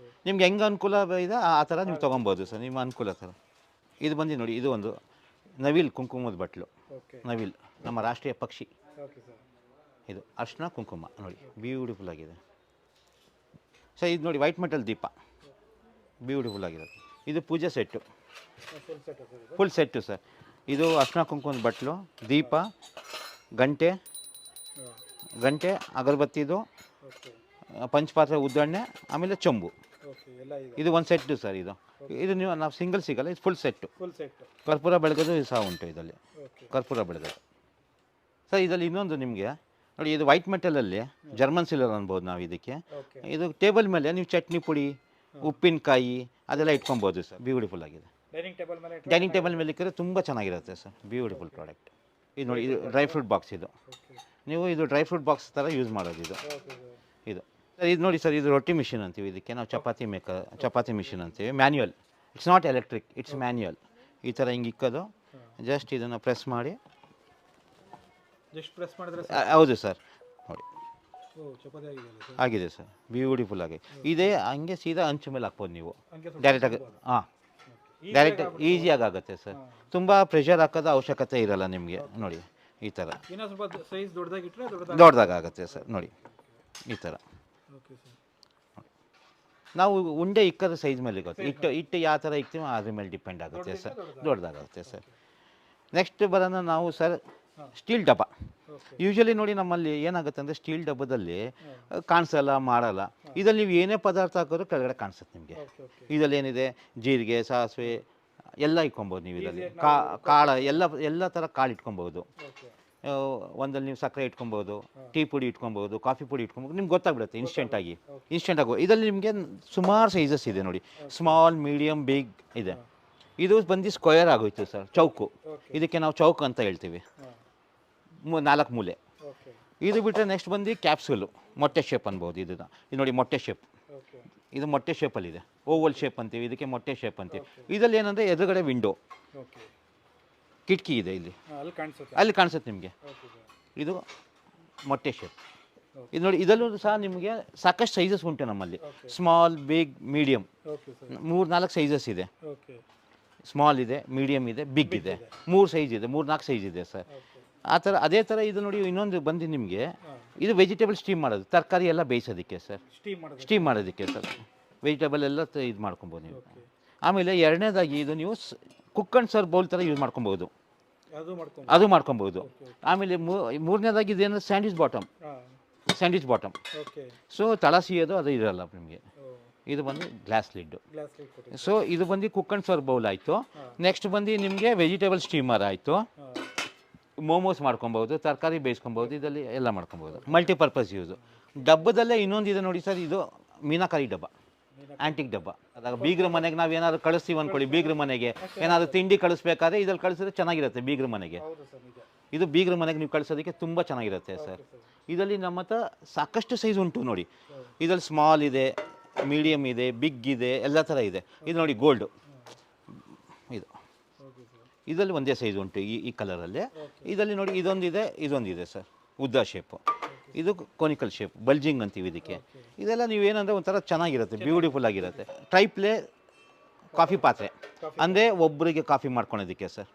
ನಿಮ್ಗೆ ಹೆಂಗೆ ಅನುಕೂಲ ಇದೆ ಆ ಥರ ನೀವು ತೊಗೊಬೋದು ಸರ್, ನಿಮ್ಮ ಅನುಕೂಲ ಸರ್. ಇದು ಬಂದು ನೋಡಿ, ಇದು ಒಂದು ನವಿಲ್ ಕುಂಕುಮದ ಬಟ್ಲು. ನವಿಲ್ ನಮ್ಮ ರಾಷ್ಟ್ರೀಯ ಪಕ್ಷಿ. ಇದು ಅರ್ಶಿನ ಕುಂಕುಮ ನೋಡಿ, ಬ್ಯೂಟಿಫುಲ್ ಆಗಿದೆ ಸರ್. ಇದು ನೋಡಿ ವೈಟ್ ಮೆಟಲ್ ದೀಪ, ಬ್ಯೂಟಿಫುಲ್ ಆಗಿದೆ. ಇದು ಪೂಜೆ ಸೆಟ್ಟು, ಫುಲ್ ಸೆಟ್ಟು ಸರ್. ಇದು ಅರ್ಶಿನ ಕುಂಕುಮದ ಬಟ್ಲು, ದೀಪ, ಗಂಟೆ, ಅಗರಬತ್ತಿದು, ಪಂಚಪಾತ್ರೆ ಉದ್ದಣ್ಣೆ, ಆಮೇಲೆ ಚೊಂಬು. ಇದು ಒಂದು ಸೆಟ್ಟು ಸರ್. ಇದು ನಾವು ಸಿಂಗಲ್ ಸಿಗಲ್ಲ, ಇದು ಫುಲ್ ಸೆಟ್ಟು. ಕರ್ಪೂರ ಬೆಳಗೋದು ಸಹ ಉಂಟು ಇದರಲ್ಲಿ, ಕರ್ಪೂರ ಬೆಳಗೋದು ಸರ್. ಇದರಲ್ಲಿ ಇನ್ನೊಂದು ನಿಮಗೆ ನೋಡಿ, ಇದು ವೈಟ್ ಮೆಟಲಲ್ಲಿ ಜರ್ಮನ್ ಸಿಲ್ವರ್ ಅನ್ಬೋದು ನಾವು ಇದಕ್ಕೆ. ಇದು ಟೇಬಲ್ ಮೇಲೆ ನೀವು ಚಟ್ನಿ ಪುಡಿ, ಉಪ್ಪಿನಕಾಯಿ ಅದೆಲ್ಲ ಇಟ್ಕೊಬೋದು ಸರ್. ಬ್ಯೂಟಿಫುಲ್ ಆಗಿದೆ. ಡೈನಿಂಗ್ ಟೇಬಲ್ ಮೇಲೆ ಇಕ್ಕರೆ ತುಂಬ ಚೆನ್ನಾಗಿರುತ್ತೆ ಸರ್. Beautiful product. ಇದು ನೋಡಿ, ಇದು ಡ್ರೈ ಫ್ರೂಟ್ ಬಾಕ್ಸ್. ನೀವು ಇದು ಡ್ರೈ ಫ್ರೂಟ್ ಬಾಕ್ಸ್ ಥರ ಯೂಸ್ ಮಾಡೋದು ಇದು ಸರ್. ಇದು ನೋಡಿ ಸರ್, ಇದು ರೊಟ್ಟಿ ಮಿಷಿನ್ ಅಂತೀವಿ ಇದಕ್ಕೆ ನಾವು. ಚಪಾತಿ ಮಿಷಿನ್ ಅಂತೀವಿ. Manual, it's not electric, it's manual. ಈ ಥರ ಹಿಂಗೆ ಇಕ್ಕೋದು, ಜಸ್ಟ್ ಇದನ್ನು ಪ್ರೆಸ್ ಮಾಡಿ. ಹೌದು ಸರ್, ನೋಡಿ ಆಗಿದೆ ಸರ್, ಬ್ಯೂಟಿಫುಲ್ ಆಗಿ ಇದೆ. ಹಂಗೆ ಸೀದಾ ಹಂಚು ಮೇಲೆ ಹಾಕ್ಬೋದು ನೀವು ಡೈರೆಕ್ಟಾಗಿ. ಡೈರೆಕ್ಟ್ ಈಸಿಯಾಗಿ ಆಗುತ್ತೆ ಸರ್. ತುಂಬ ಪ್ರೆಷರ್ ಹಾಕೋದು ಅವಶ್ಯಕತೆ ಇರಲ್ಲ ನಿಮಗೆ. ನೋಡಿ ಈ ಥರ ದೊಡ್ಡದಾಗುತ್ತೆ ಸರ್. ನೋಡಿ ಈ ಥರ ನಾವು ಉಂಡೆ ಇಕ್ಕದ ಸೈಜ್ ಮೇಲೆ ಇರುತ್ತೆ. ಇಟ್ಟು ಯಾವ ಥರ ಇಕ್ತೀವೋ ಅದ್ರ ಮೇಲೆ ಡಿಪೆಂಡ್ ಆಗುತ್ತೆ ಸರ್, ದೊಡ್ಡದಾಗುತ್ತೆ ಸರ್. ನೆಕ್ಸ್ಟ್ ಬರೋಣ ನಾವು ಸರ್, ಸ್ಟೀಲ್ ಡಬ್ಬ. ಯೂಶಲಿ ನೋಡಿ ನಮ್ಮಲ್ಲಿ ಏನಾಗುತ್ತೆ ಅಂದರೆ ಸ್ಟೀಲ್ ಡಬ್ಬದಲ್ಲಿ ಕಾಣಿಸಲ್ಲ, ಮಾಡಲ್ಲ. ಇದರಲ್ಲಿ ನೀವು ಏನೇ ಪದಾರ್ಥ ಹಾಕೋದು ಕೆಳಗಡೆ ಕಾಣಿಸುತ್ತೆ ನಿಮಗೆ. ಇದರಲ್ಲಿ ಏನಿದೆ, ಜೀರಿಗೆ, ಸಾಸಿವೆ ಎಲ್ಲ ಇಟ್ಕೊಬೋದು ನೀವು. ಇದರಲ್ಲಿ ಕಾಳು ಎಲ್ಲ ಥರ ಕಾಳು ಇಟ್ಕೊಬೋದು. ಒಂದಲ್ಲಿ ನೀವು ಸಕ್ಕರೆ ಇಟ್ಕೊಬೋದು, ಟೀ ಪುಡಿ ಇಟ್ಕೊಬೋದು, ಕಾಫಿ ಪುಡಿ ಇಟ್ಕೊಬೋದು. ನಿಮ್ಗೆ ಗೊತ್ತಾಗ್ಬಿಡುತ್ತೆ ಇನ್ಸ್ಟೆಂಟಾಗಿ. ಇದರಲ್ಲಿ ನಿಮಗೆ ಸುಮಾರು ಸೈಜಸ್ ಇದೆ ನೋಡಿ. ಸ್ಮಾಲ್, ಮೀಡಿಯಮ್, ಬಿಗ್ ಇದೆ. ಇದು ಬಂದು ಸ್ಕ್ವೇರ್ ಆಗೋಯ್ತು ಸರ್, ಚೌಕು. ಇದಕ್ಕೆ ನಾವು ಚೌಕ್ ಅಂತ ಹೇಳ್ತೀವಿ, 4 ಮೂಲೆ. ಇದು ಬಿಟ್ಟರೆ ನೆಕ್ಸ್ಟ್ ಬಂದು ಕ್ಯಾಪ್ಸೂಲು, ಮೊಟ್ಟೆ ಶೇಪ್ ಅನ್ಬೋದು. ಇದು ನೋಡಿ ಮೊಟ್ಟೆ ಶೇಪ್. ಇದು ಮೊಟ್ಟೆ ಶೇಪಲ್ಲಿದೆ, ಓವಲ್ ಶೇಪ್ ಅಂತೀವಿ ಇದಕ್ಕೆ, ಮೊಟ್ಟೆ ಶೇಪ್ ಅಂತೀವಿ. ಇದರಲ್ಲಿ ಏನಂದರೆ ಎದುರುಗಡೆ ವಿಂಡೋ, ಕಿಟಕಿ ಇದೆ ಇಲ್ಲಿ, ಅಲ್ಲಿ ಕಾಣಿಸುತ್ತೆ ನಿಮಗೆ. ಇದು ಮೊಟ್ಟೆ ಶೇಪ್. ಇದು ನೋಡಿ, ಇದರಲ್ಲೂ ಸಹ ನಿಮಗೆ ಸಾಕಷ್ಟು ಸೈಜಸ್ ಉಂಟು ನಮ್ಮಲ್ಲಿ. ಸ್ಮಾಲ್, ಬಿಗ್, ಮೀಡಿಯಮ್, 3-4 ಸೈಜಸ್ ಇದೆ. ಸ್ಮಾಲ್ ಇದೆ, ಮೀಡಿಯಮ್ ಇದೆ, ಬಿಗ್ ಇದೆ, 3 ಸೈಜ್ ಇದೆ, 3-4 ಸೈಜ್ ಇದೆ ಸರ್. ಆ ಥರ. ಅದೇ ಥರ ಇದು ನೋಡಿ, ಇನ್ನೊಂದು ಬಂದು ನಿಮಗೆ ಇದು ವೆಜಿಟೇಬಲ್ ಸ್ಟೀಮ್ ಮಾಡೋದು, ತರಕಾರಿ ಎಲ್ಲ ಬೇಯಿಸೋದಕ್ಕೆ ಸರ್, ಸ್ಟೀಮ್ ಮಾಡೋದಕ್ಕೆ ಸರ್. ವೆಜಿಟೇಬಲ್ ಎಲ್ಲ ಇದು ಮಾಡ್ಕೊಬೋದು ನೀವು. ಆಮೇಲೆ ಎರಡನೇದಾಗಿ ಇದು ನೀವು ಕುಕ್ ಆ್ಯಂಡ್ ಸರ್ವ್ ಬೌಲ್ ಥರ ಯೂಸ್ ಮಾಡ್ಕೊಬೋದು, ಅದು ಮಾಡ್ಕೊಬೋದು. ಆಮೇಲೆ ಮೂರನೇದಾಗಿ ಇದೇನು ಸ್ಯಾಂಡ್ವಿಚ್ ಬಾಟಮ್. ಸೊ ತಳ ಸಿಯೋದು ಅದು ಇರಲ್ಲ ನಿಮಗೆ. ಇದು ಬಂದು ಗ್ಲಾಸ್ ಲಿಡ್ಡು. ಸೊ ಇದು ಬಂದು ಕುಕ್ ಆ್ಯಂಡ್ ಸರ್ವ್ ಬೌಲ್ ಆಯಿತು. ನೆಕ್ಸ್ಟ್ ಬಂದು ನಿಮಗೆ ವೆಜಿಟೇಬಲ್ ಸ್ಟೀಮರ್ ಆಯಿತು. ಮೋಮೋಸ್ ಮಾಡ್ಕೊಬೋದು, ತರಕಾರಿ ಬೇಯಿಸ್ಕೊಬೋದು, ಇದರಲ್ಲಿ ಎಲ್ಲ ಮಾಡ್ಕೊಬೋದು. Multipurpose use. ಡಬ್ಬದಲ್ಲೇ ಇನ್ನೊಂದಿದೆ ನೋಡಿ ಸರ್, ಇದು ಮೀನಾಕಾರಿ ಡಬ್ಬ, ಆ್ಯಂಟಿಕ್ ಡಬ್ಬ. ಅದಾಗ ಬೀಗ್ರ ಮನೆಗೆ ನಾವು ಏನಾದ್ರು ಕಳಿಸ್ತೀವಿ ಅಂದ್ಕೊಳ್ಳಿ, ಬೀಗ್ರ ಮನೆಗೆ ಏನಾದರೂ ತಿಂಡಿ ಕಳಿಸ್ಬೇಕಾದ್ರೆ ಇದ್ರಲ್ಲಿ ಕಳಿಸಿದ್ರೆ ಚೆನ್ನಾಗಿರುತ್ತೆ ಬೀಗ್ರ ಮನೆಗೆ. ಇದು ಬೀಗ್ರ ಮನೆಗೆ ನೀವು ಕಳಿಸೋದಕ್ಕೆ ತುಂಬ ಚೆನ್ನಾಗಿರುತ್ತೆ ಸರ್. ಇದರಲ್ಲಿ ನಮ್ಮ ಹತ್ರ ಸಾಕಷ್ಟು ಸೈಜ್ ಉಂಟು ನೋಡಿ. ಇದರಲ್ಲಿ ಸ್ಮಾಲ್ ಇದೆ, ಮೀಡಿಯಮ್ ಇದೆ, ಬಿಗ್ ಇದೆ, ಎಲ್ಲ ಥರ ಇದೆ. ಇದು ನೋಡಿ ಗೋಲ್ಡು, ಇದು ಇದರಲ್ಲಿ ಒಂದೇ ಸೈಜ್ ಉಂಟು ಈ ಕಲರಲ್ಲಿ. ಇದರಲ್ಲಿ ನೋಡಿ ಇದೊಂದಿದೆ ಸರ್, ಉದ್ದ ಶೇಪು. ಇದು ಕೋನಿಕಲ್ ಶೇಪ್, ಬಲ್ಜಿಂಗ್ ಅಂತೀವಿ ಇದಕ್ಕೆ. ಇದೆಲ್ಲ ನೀವೇನಂದರೆ ಒಂಥರ ಚೆನ್ನಾಗಿರುತ್ತೆ, ಬ್ಯೂಟಿಫುಲ್ ಆಗಿರುತ್ತೆ. ಟ್ರೈಪ್ಲೇ ಕಾಫಿ ಪಾತ್ರೆ ಅಂದರೆ ಒಬ್ಬರಿಗೆ ಕಾಫಿ ಮಾಡ್ಕೊಳೋದಕ್ಕೆ ಸರ್,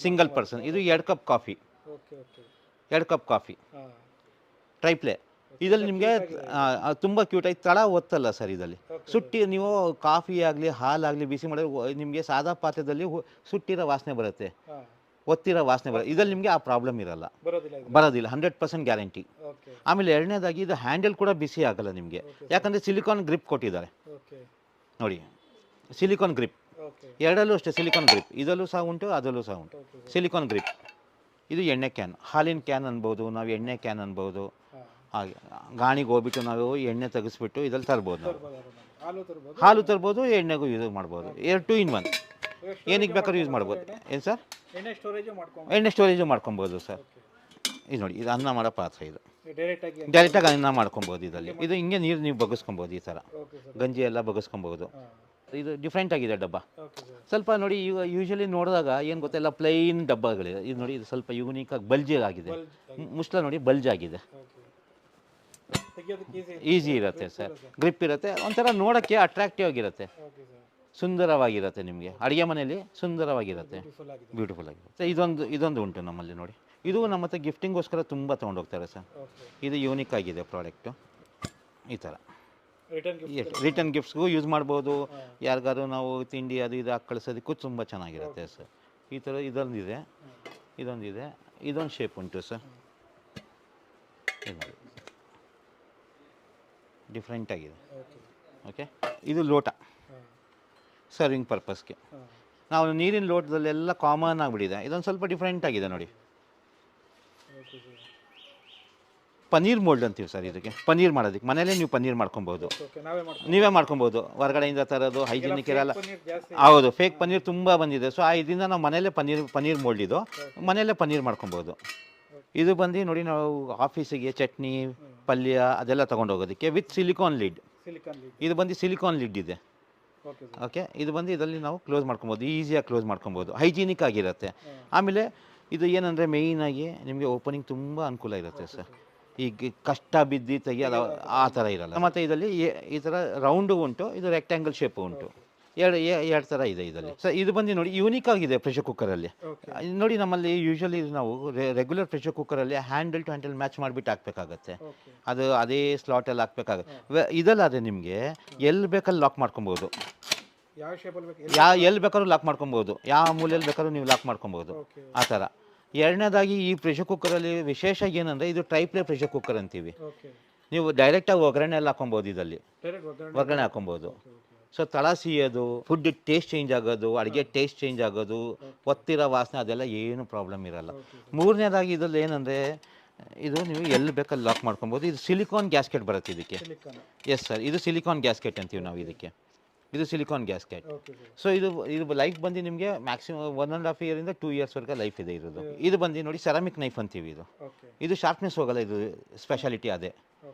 ಸಿಂಗಲ್ ಪರ್ಸನ್. ಇದು 2 ಕಪ್ ಕಾಫಿ, 2 ಕಪ್ ಕಾಫಿ ಟ್ರೈಪ್ಲೇ. ಇದರಲ್ಲಿ ನಿಮಗೆ ತುಂಬ ಕ್ಯೂಟಾಗಿ ತಳ ಒತ್ತಲ್ಲ ಸರ್. ಇದರಲ್ಲಿ ಸುಟ್ಟಿ ನೀವು ಕಾಫಿ ಆಗಲಿ ಹಾಲಾಗಲಿ ಬಿಸಿ ಮಾಡಿದ್ರೆ ನಿಮಗೆ ಸಾದಾ ಪಾತ್ರೆದಲ್ಲಿ ಸುಟ್ಟಿರೋ ವಾಸನೆ ಬರುತ್ತೆ, ಒತ್ತಿರೋ ವಾಸನೆ ಬರುತ್ತೆ. ಇದರಲ್ಲಿ ನಿಮಗೆ ಆ ಪ್ರಾಬ್ಲಮ್ ಬರೋದಿಲ್ಲ, 100% ಗ್ಯಾರಂಟಿ. ಆಮೇಲೆ ಎರಡನೇದಾಗಿ ಇದು ಹ್ಯಾಂಡಲ್ ಕೂಡ ಬಿಸಿ ಆಗಲ್ಲ ನಿಮಗೆ, ಯಾಕಂದರೆ ಸಿಲಿಕಾನ್ ಗ್ರಿಪ್ ಕೊಟ್ಟಿದ್ದಾರೆ ನೋಡಿ. ಸಿಲಿಕಾನ್ ಗ್ರಿಪ್ ಎರಡಲ್ಲೂ ಅಷ್ಟೇ, ಸಿಲಿಕಾನ್ ಗ್ರಿಪ್ ಇದರಲ್ಲೂ ಸಹ ಉಂಟು, ಅದರಲ್ಲೂ ಸಹ ಉಂಟು ಸಿಲಿಕಾನ್ ಗ್ರಿಪ್. ಇದು ಎಣ್ಣೆ ಕ್ಯಾನ್, ಹಾಲಿನ ಕ್ಯಾನ್ ಅನ್ಬೋದು, ನಾವು ಎಣ್ಣೆ ಕ್ಯಾನ್ ಅನ್ಬೋದು. ಹಾಗೆ ಗಾಣಿಗೆ ಹೋಗ್ಬಿಟ್ಟು ನಾವು ಎಣ್ಣೆ ತೆಗೆಸ್ಬಿಟ್ಟು ಇದ್ರಲ್ಲಿ ತರ್ಬೋದು. ನಾವು ಹಾಲು ತರ್ಬೋದು, ಎಣ್ಣೆಗೂ ಯೂಸ್ ಮಾಡ್ಬೋದು. 2 in 1 ಏನಕ್ಕೆ ಬೇಕಾದ್ರೂ ಯೂಸ್ ಮಾಡ್ಬೋದು. ಏನು ಸರ್, ಎಣ್ಣೆ ಸ್ಟೋರೇಜು ಮಾಡ್ಕೊಬೋದು ಸರ್. ಇದು ನೋಡಿ, ಇದು ಅನ್ನ ಮಾಡೋ ಪಾತ್ರೆ. ಇದು ಡೈರೆಕ್ಟಾಗಿ ಅನ್ನ ಮಾಡ್ಕೊಬೋದು ಇದರಲ್ಲಿ. ಇದು ಹಿಂಗೆ ನೀರು ನೀವು ಬಗ್ಗಿಸ್ಕೊಬೋದು, ಈ ಥರ ಗಂಜಿ ಎಲ್ಲ ಬಗ್ಗಿಸ್ಕೊಬೋದು. ಇದು ಡಿಫ್ರೆಂಟ್ ಆಗಿದೆ ಡಬ್ಬ ಸ್ವಲ್ಪ ನೋಡಿ. ಈಗ ಯೂಶಲಿ ನೋಡಿದಾಗ ಏನು ಗೊತ್ತೆಲ್ಲ ಪ್ಲೈನ್ ಡಬ್ಬಗಳಿದೆ. ಇದು ನೋಡಿ, ಇದು ಸ್ವಲ್ಪ ಯೂನಿಕಾಗಿ ಬಲ್ಜಿ ಆಗಿದೆ, ಮುಸ್ಲ ನೋಡಿ ಬಲ್ಜ್ ಆಗಿದೆ. ಈಸಿ ಇರುತ್ತೆ ಸರ್, ಗ್ರಿಪ್ ಇರುತ್ತೆ, ಒಂಥರ ನೋಡೋಕ್ಕೆ ಅಟ್ರಾಕ್ಟಿವ್ ಆಗಿರುತ್ತೆ, ಸುಂದರವಾಗಿರುತ್ತೆ. ನಿಮಗೆ ಅಡುಗೆ ಮನೆಯಲ್ಲಿ ಸುಂದರವಾಗಿರುತ್ತೆ, ಬ್ಯೂಟಿಫುಲ್ ಆಗಿರುತ್ತೆ. ಇದೊಂದು ಉಂಟು ನಮ್ಮಲ್ಲಿ ನೋಡಿ. ಇದು ನಮ್ಮ ಹತ್ರ ಗಿಫ್ಟಿಂಗೋಸ್ಕರ ತುಂಬ ತೊಗೊಂಡೋಗ್ತಾರೆ ಸರ್. ಇದು ಯೂನಿಕ್ ಆಗಿದೆ ಪ್ರಾಡಕ್ಟು. ಈ ಥರ ರಿಟರ್ನ್ ಗಿಫ್ಟ್ಸ್ಗೂ ಯೂಸ್ ಮಾಡ್ಬೋದು. ಯಾರಿಗಾದ್ರು ನಾವು ತಿಂಡಿ ಅದು ಇದು ಹಾಕಿ ಕಳಿಸೋದಕ್ಕೂ ತುಂಬ ಚೆನ್ನಾಗಿರುತ್ತೆ ಸರ್. ಈ ಥರ ಇದೊಂದಿದೆ, ಇದೊಂದು ಶೇಪ್ ಉಂಟು ಸರ್. ಇದು ಡಿಫ್ರೆಂಟ್ ಆಗಿದೆ. ಓಕೆ, ಇದು ಲೋಟ ಸರ್ವಿಂಗ್ ಪರ್ಪಸ್ಗೆ. ನಾವು ನೀರಿನ ಲೋಟದಲ್ಲೆಲ್ಲ ಕಾಮನ್ ಆಗಿಬಿಟ್ಟಿದೆ. ಇದೊಂದು ಸ್ವಲ್ಪ ಡಿಫ್ರೆಂಟ್ ಆಗಿದೆ ನೋಡಿ. ಪನ್ನೀರ್ ಮೋಲ್ಡ್ ಅಂತೀವಿ ಸರ್ ಇದಕ್ಕೆ. ಪನ್ನೀರ್ ಮಾಡೋದಕ್ಕೆ ಮನೇಲೇ ನೀವು ಪನ್ನೀರ್ ಮಾಡ್ಕೊಬೋದು, ನೀವೇ ಮಾಡ್ಕೊಬೋದು. ಹೊರಗಡೆಯಿಂದ ತರೋದು ಹೈಜಿನಿಕ್ ಇರಲ್ಲ. ಹೌದು, ಫೇಕ್ ಪನ್ನೀರ್ ತುಂಬ ಬಂದಿದೆ. ಸೊ ಇದರಿಂದ ನಾವು ಮನೇಲೇ ಪನ್ನೀರ್ ಮೋಲ್ಡ್ ಇದು ಮನೇಲೇ ಪನ್ನೀರ್ ಮಾಡ್ಕೊಬೋದು. ಇದು ಬಂದು ನೋಡಿ, ನಾವು ಆಫೀಸಿಗೆ ಚಟ್ನಿ ಪಲ್ಯ ಅದೆಲ್ಲ ತೊಗೊಂಡೋಗೋದಕ್ಕೆ ವಿತ್ ಸಿಲಿಕಾನ್ ಲಿಡ್. ಇದು ಬಂದು ಸಿಲಿಕಾನ್ ಲಿಡ್ ಇದೆ. ಓಕೆ, ಇದು ಬಂದು ಇದರಲ್ಲಿ ನಾವು ಕ್ಲೋಸ್ ಮಾಡ್ಕೊಬೋದು, ಈಸಿಯಾಗಿ ಕ್ಲೋಸ್ ಮಾಡ್ಕೊಬೋದು, ಹೈಜಿನಿಕ್ ಆಗಿರುತ್ತೆ. ಆಮೇಲೆ ಇದು ಏನಂದರೆ ಮೇಯ್ನಾಗಿ ನಿಮಗೆ ಓಪನಿಂಗ್ ತುಂಬ ಅನುಕೂಲ ಇರುತ್ತೆ ಸರ್. ಈಗ ಕಷ್ಟ ಬಿದ್ದು ತೆಗಿಯೋದು ಆ ಥರ ಇರಲ್ಲ. ಮತ್ತು ಇದರಲ್ಲಿ ಈ ಥರ ರೌಂಡು ಉಂಟು, ಇದು ರೆಕ್ಟ್ಯಾಂಗಲ್ ಶೇಪು ಉಂಟು. ಎರಡು ಥರ ಇದೆ ಇದರಲ್ಲಿ. ಸೊ ಇದು ಬಂದು ನೋಡಿ ಯೂನಿಕ್ ಆಗಿದೆ ಪ್ರೆಷರ್ ಕುಕ್ಕರಲ್ಲಿ. ನೋಡಿ, ನಮ್ಮಲ್ಲಿ ಯೂಶಲಿ ನಾವು ರೆಗ್ಯುಲರ್ ಪ್ರೆಷರ್ ಕುಕ್ಕರಲ್ಲಿ ಹ್ಯಾಂಡಲ್ ಟು ಹ್ಯಾಂಡಲ್ ಮ್ಯಾಚ್ ಮಾಡಿಬಿಟ್ಟು ಹಾಕ್ಬೇಕಾಗತ್ತೆ. ಅದು ಅದೇ ಸ್ಲಾಟಲ್ಲಿ ಹಾಕ್ಬೇಕಾಗತ್ತೆ. ಇದಲ್ಲಾದರೆ ನಿಮಗೆ ಎಲ್ಲಿ ಬೇಕಲ್ಲಿ ಲಾಕ್ ಮಾಡ್ಕೊಬೋದು, ಎಲ್ಲಿ ಬೇಕಾದ್ರೂ ಲಾಕ್ ಮಾಡ್ಕೊಬೋದು, ಯಾವ ಮೂಲೆಯಲ್ಲಿ ಬೇಕಾದ್ರೂ ನೀವು ಲಾಕ್ ಮಾಡ್ಕೊಬೋದು, ಆ ಥರ. ಎರಡನೇದಾಗಿ ಈ ಪ್ರೆಷರ್ ಕುಕ್ಕರಲ್ಲಿ ವಿಶೇಷ ಏನಂದರೆ ಇದು ಟ್ರೈಪ್ಲೇ ಪ್ರೆಷರ್ ಕುಕ್ಕರ್ ಅಂತೀವಿ. ನೀವು ಡೈರೆಕ್ಟಾಗಿ ಒಗ್ಗರಣೆ ಎಲ್ಲ ಹಾಕೊಬೋದು, ಇದರಲ್ಲಿ ಒಗ್ಗರಣೆ ಹಾಕೊಬೋದು. ಸೊ ತಳ ಸಿಯೋದು, ಫುಡ್ ಟೇಸ್ಟ್ ಚೇಂಜ್ ಆಗೋದು, ಅಡುಗೆ ಟೇಸ್ಟ್ ಚೇಂಜ್ ಆಗೋದು, ಒತ್ತಿರೋ ವಾಸನೆ ಅದೆಲ್ಲ ಏನು ಪ್ರಾಬ್ಲಮ್ ಇರಲ್ಲ. ಮೂರನೇದಾಗಿ ಇದರಲ್ಲಿ ಏನಂದರೆ ಇದು ನೀವು ಎಲ್ಲಿ ಬೇಕಲ್ಲಿ ಲಾಕ್ ಮಾಡ್ಕೊಬೋದು. ಇದು ಸಿಲಿಕಾನ್ ಗ್ಯಾಸ್ಕೆಟ್ ಬರುತ್ತೆ ಇದಕ್ಕೆ. ಎಸ್ ಸರ್, ಇದು ಸಿಲಿಕಾನ್ ಗ್ಯಾಸ್ಕೆಟ್ ಅಂತೀವಿ ನಾವು ಇದಕ್ಕೆ. ಇದು ಸಿಲಿಕಾನ್ ಗ್ಯಾಸ್ಕೆಟ್. ಸೊ ಇದು ಲೈಫ್ ಬಂದು ನಿಮಗೆ ಮ್ಯಾಕ್ಸಿಮಮ್ 1.5 ಇಯರಿಂದ 2 ಇಯರ್ಸ್ವರೆಗೆ ಲೈಫ್ ಇದೆ ಇರೋದು. ಇದು ಬಂದು ನೋಡಿ ಸೆರಾಮಿಕ್ ನೈಫ್ ಅಂತೀವಿ. ಇದು ಶಾರ್ಪ್ನೆಸ್ ಹೋಗಲ್ಲ, ಇದು ಸ್ಪೆಷಾಲಿಟಿ ಅದೇ.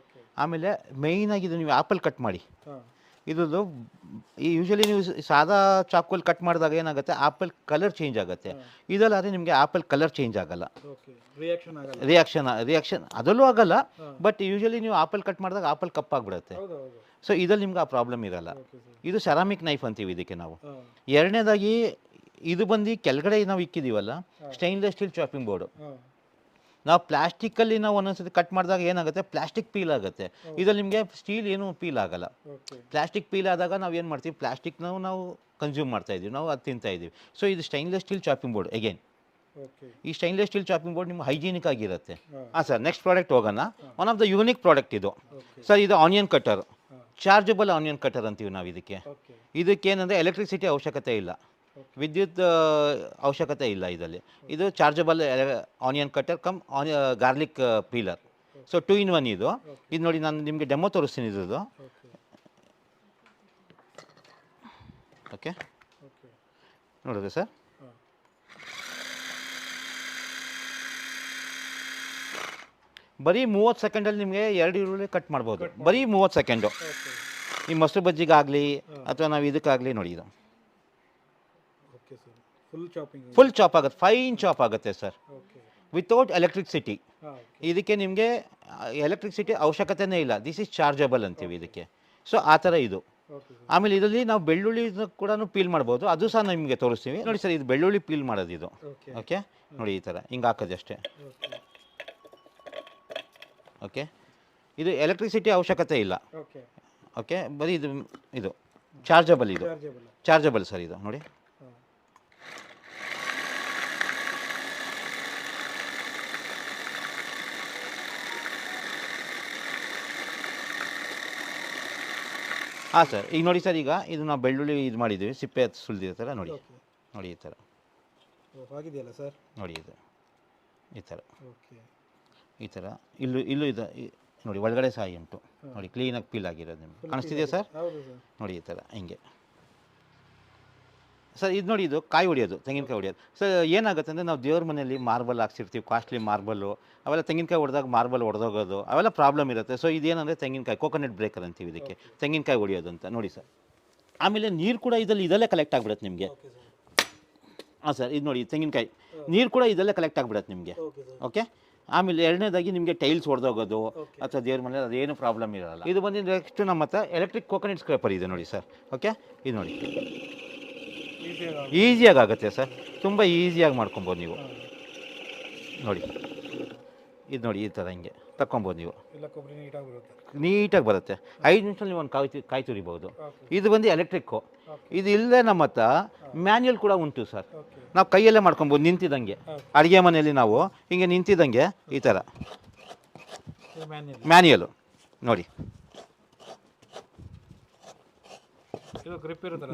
ಆಮೇಲೆ ಮೇಯ್ನಾಗಿ ಇದು ನೀವು ಆ್ಯಪಲ್ ಕಟ್ ಮಾಡಿ, ಇದ್ರದ್ದು ಯೂಶಲಿ ನೀವು ಸಾದಾ ಚಾಕುವಲ್ಲಿ ಕಟ್ ಮಾಡಿದಾಗ ಏನಾಗುತ್ತೆ, ಆ್ಯಪಲ್ ಕಲರ್ ಚೇಂಜ್ ಆಗುತ್ತೆ. ಇದಲ್ಲಾದರೆ ನಿಮಗೆ ಆ್ಯಪಲ್ ಕಲರ್ ಚೇಂಜ್ ಆಗಲ್ಲ, ರಿಯಾಕ್ಷನ್ ಅದರಲ್ಲೂ ಆಗಲ್ಲ. ಬಟ್ ಯೂಶಲಿ ನೀವು ಆ್ಯಪಲ್ ಕಟ್ ಮಾಡಿದಾಗ ಆ್ಯಪಲ್ ಕಪ್ಪಾಗ್ಬಿಡುತ್ತೆ. ಸೊ ಇದ್ರಲ್ಲಿ ನಿಮ್ಗೆ ಆ ಪ್ರಾಬ್ಲಮ್ ಇರಲ್ಲ. ಇದು ಸೆರಾಮಿಕ್ ನೈಫ್ ಅಂತೀವಿ ಇದಕ್ಕೆ ನಾವು. ಎರಡನೇದಾಗಿ ಇದು ಬಂದು ಕೆಳಗಡೆ ನಾವು ಇಕ್ಕಿದ್ದೀವಲ್ಲ, ಸ್ಟೈನ್ಲೆಸ್ ಸ್ಟೀಲ್ ಚಾಪಿಂಗ್ ಬೋರ್ಡು. ನಾವು ಪ್ಲಾಸ್ಟಿಕ್ಕಲ್ಲಿ ನಾವು ಒಂದೊಂದ್ಸತಿ ಕಟ್ ಮಾಡಿದಾಗ ಏನಾಗುತ್ತೆ, ಪ್ಲಾಸ್ಟಿಕ್ ಪೀಲ್ ಆಗುತ್ತೆ. ಇದರಲ್ಲಿ ನಿಮಗೆ ಸ್ಟೀಲ್ ಏನು ಪೀಲ್ ಆಗಲ್ಲ. ಪ್ಲಾಸ್ಟಿಕ್ ಪೀಲ್ ಆದಾಗ ನಾವು ಏನು ಮಾಡ್ತೀವಿ, ಪ್ಲಾಸ್ಟಿಕ್ನ ನಾವು ಕನ್ಸ್ಯೂಮ್ ಮಾಡ್ತಾಯಿದ್ದೀವಿ, ನಾವು ಅದು ತಿಂತಾಯಿದ್ದೀವಿ. ಸೊ ಇದು stainless steel chopping board. Again ಈ ಸ್ಟೈನ್ಲೆಸ್ ಸ್ಟೀಲ್ ಚಾಪಿಂಗ್ ಬೋರ್ಡ್ ನಿಮ್ಗೆ ಹೈಜಿನಿಕ್ ಆಗಿರುತ್ತೆ. ಹಾಂ ಸರ್, ನೆಕ್ಸ್ಟ್ ಪ್ರಾಡಕ್ಟ್ ಹೋಗೋಣ. One of the unique product ಇದು ಸರ್. ಇದು onion cutter, chargeable onion cutter ಅಂತೀವಿ ನಾವು ಇದಕ್ಕೆ. ಇದಕ್ಕೇನಂದರೆ ಎಲೆಕ್ಟ್ರಿಸಿಟಿ ಅವಶ್ಯಕತೆ ಇಲ್ಲ. ವಿದ್ಯುತ್ ಅವಶ್ಯಕತೆ ಇಲ್ಲ ಇದರಲ್ಲಿ. ಇದು chargeable onion cutter come garlic peeler. So 2 in 1 ಇದು. ಇದು ನೋಡಿ ನಾನು ನಿಮಗೆ ಡೆಮೋ ತೋರಿಸ್ತೀನಿ ಇದ್ರದ್ದು. ಓಕೆ ನೋಡಿದ್ರೆ ಸರ್, ಬರೀ 30 ಸೆಕೆಂಡಲ್ಲಿ ನಿಮಗೆ 2 ಈರುಳ್ಳಿ ಕಟ್ ಮಾಡ್ಬೋದು. ಬರೀ 30 ಸೆಕೆಂಡು. ಈ ಮೊಸರು ಬಜ್ಜಿಗಾಗಲಿ ಅಥವಾ ನಾವು ಇದಕ್ಕಾಗಲಿ ನೋಡಿ, ಇದು ಫುಲ್ ಚಾಪ್ ಆಗುತ್ತೆ, ಫೈನ್ ಚಾಪ್ ಆಗುತ್ತೆ ಸರ್, ವಿತೌಟ್ ಎಲೆಕ್ಟ್ರಿಸಿಟಿ. ಇದಕ್ಕೆ ನಿಮಗೆ ಎಲೆಕ್ಟ್ರಿಸಿಟಿ ಅವಶ್ಯಕತೆನೇ ಇಲ್ಲ. ದಿಸ್ ಇಸ್ ಚಾರ್ಜಬಲ್ ಅಂತೀವಿ ಇದಕ್ಕೆ. ಸೊ ಆ ಥರ ಇದು. ಆಮೇಲೆ ಇದರಲ್ಲಿ ನಾವು ಬೆಳ್ಳುಳ್ಳಿ ಕೂಡ ಪೀಲ್ ಮಾಡ್ಬೋದು, ಅದು ಸಹ ನಿಮಗೆ ತೋರಿಸ್ತೀವಿ ನೋಡಿ ಸರ್. ಇದು ಬೆಳ್ಳುಳ್ಳಿ ಪೀಲ್ ಮಾಡೋದು ಇದು. ಓಕೆ ನೋಡಿ, ಈ ಥರ ಹಿಂಗೆ ಹಾಕೋದು ಅಷ್ಟೇ. ಓಕೆ, ಇದು ಎಲೆಕ್ಟ್ರಿಸಿಟಿ ಅವಶ್ಯಕತೆ ಇಲ್ಲ. ಓಕೆ, ಬರೀ ಇದು ಚಾರ್ಜಬಲ್, ಇದು ಚಾರ್ಜಬಲ್ ಸರ್. ಇದು ನೋಡಿ, ಹಾಂ ಸರ್. ಈಗ ನೋಡಿ ಸರ್, ಈಗ ಇದು ನಾವು ಬೆಳ್ಳುಳ್ಳಿ ಇದು ಮಾಡಿದ್ದೀವಿ, ಸಿಪ್ಪೆ ಸುಲಿದಿರೋ ಥರ ನೋಡಿ. ನೋಡಿ ಈ ಥರ ಆಗಿದೆಯಲ್ಲ ಸರ್, ನೋಡಿ ಇದು ಈ ಥರ, ಈ ಥರ ಇಲ್ಲೂ ಇದು ನೋಡಿ, ಒಳಗಡೆ ಸಾಯಿ ಉಂಟು ನೋಡಿ, ಕ್ಲೀನಾಗಿ ಪೀಲ್ ಆಗಿರೋದು ನಿಮ್ಗೆ ಕಾಣಿಸ್ತಿದೆಯಾ ಸರ್? ನೋಡಿ ಈ ಥರ ಹಿಂಗೆ ಸರ್. ಇದು ನೋಡಿ, ಇದು ಕಾಯಿ ಹೊಡಿಯೋದು, ತೆಂಗಿನಕಾಯಿ ಹೊಡಿಯೋದು ಸರ್. ಏನಾಗುತ್ತೆ ಅಂದರೆ ನಾವು ದೇವ್ರ ಮನೆಯಲ್ಲಿ ಮಾರ್ಬಲ್ ಹಾಕ್ಸಿರ್ತೀವಿ, ಕಾಸ್ಟ್ಲಿ ಮಾರ್ಬಲ್ಲು, ಅವೆಲ್ಲ ತೆಂಗಿನಕಾಯಿ ಹೊಡೆದಾಗ ಮಾರ್ಬಲ್ ಹೊಡೆದೋಗೋದು, ಅವೆಲ್ಲ ಪ್ರಾಬ್ಲಮ್ ಇರುತ್ತೆ. ಸೊ ಇದೇನಂದರೆ ತೆಂಗಿನಕಾಯಿ ಕೋಕೋನಟ್ ಬ್ರೇಕರ್ ಅಂತೀವಿ ಇದಕ್ಕೆ, ತೆಂಗಿನಕಾಯಿ ಹೊಡಿಯೋದು ಅಂತ ನೋಡಿ ಸರ್. ಆಮೇಲೆ ನೀರು ಕೂಡ ಇದಲ್ಲೇ ಕಲೆಕ್ಟ್ ಆಗಿಬಿಡುತ್ತೆ ನಿಮಗೆ. ಹಾಂ ಸರ್, ಇದು ನೋಡಿ, ತೆಂಗಿನಕಾಯಿ ನೀರು ಕೂಡ ಇದಲ್ಲೇ ಕಲೆಕ್ಟ್ ಆಗಿಬಿಡುತ್ತೆ ನಿಮಗೆ. ಓಕೆ, ಆಮೇಲೆ ಎರಡನೇದಾಗಿ ನಿಮಗೆ ಟೈಲ್ಸ್ ಹೊಡೆದೋಗೋದು ಅಥವಾ ದೇವ್ರ ಮನೇಲಿ ಅದೇನು ಪ್ರಾಬ್ಲಮ್ ಇರೋಲ್ಲ. ಇದು ಬಂದು ನೆಕ್ಸ್ಟ್ ನಮ್ಮ ಹತ್ರ ಎಲೆಕ್ಟ್ರಿಕ್ ಕೋಕೋನಟ್ ಸ್ಕ್ರೇಪರ್ ಇದೆ ನೋಡಿ ಸರ್. ಓಕೆ, ಇದು ನೋಡಿ, ಈಸಿಯಾಗಿ ಆಗುತ್ತೆ ಸರ್, ತುಂಬ ಈಸಿಯಾಗಿ ಮಾಡ್ಕೊಬೋದು ನೀವು ನೋಡಿ. ಇದು ನೋಡಿ, ಈ ಥರ ಹಿಂಗೆ ತಗೊಬೋದು ನೀವು, ನೀಟಾಗಿ ಬರುತ್ತೆ. 5 ನಿಮಿಷದಲ್ಲಿ ನೀವು ಒಂದು ಕಾಯಿ ತುರಿಬೋದು. ಇದು ಬಂದು ಎಲೆಕ್ಟ್ರಿಕ್ಕು. ಇದು ಇಲ್ಲದೆ ನಮ್ಮ ಹತ್ರ ಮ್ಯಾನ್ಯಲ್ ಕೂಡ ಉಂಟು ಸರ್. ನಾವು ಕೈಯಲ್ಲೇ ಮಾಡ್ಕೊಬೋದು ನಿಂತಿದ್ದಂಗೆ. ಅಡುಗೆ ಮನೆಯಲ್ಲಿ ನಾವು ಹಿಂಗೆ ನಿಂತಿದ್ದಂಗೆ ಈ ಥರ ಮ್ಯಾನ್ಯಲು ನೋಡಿ,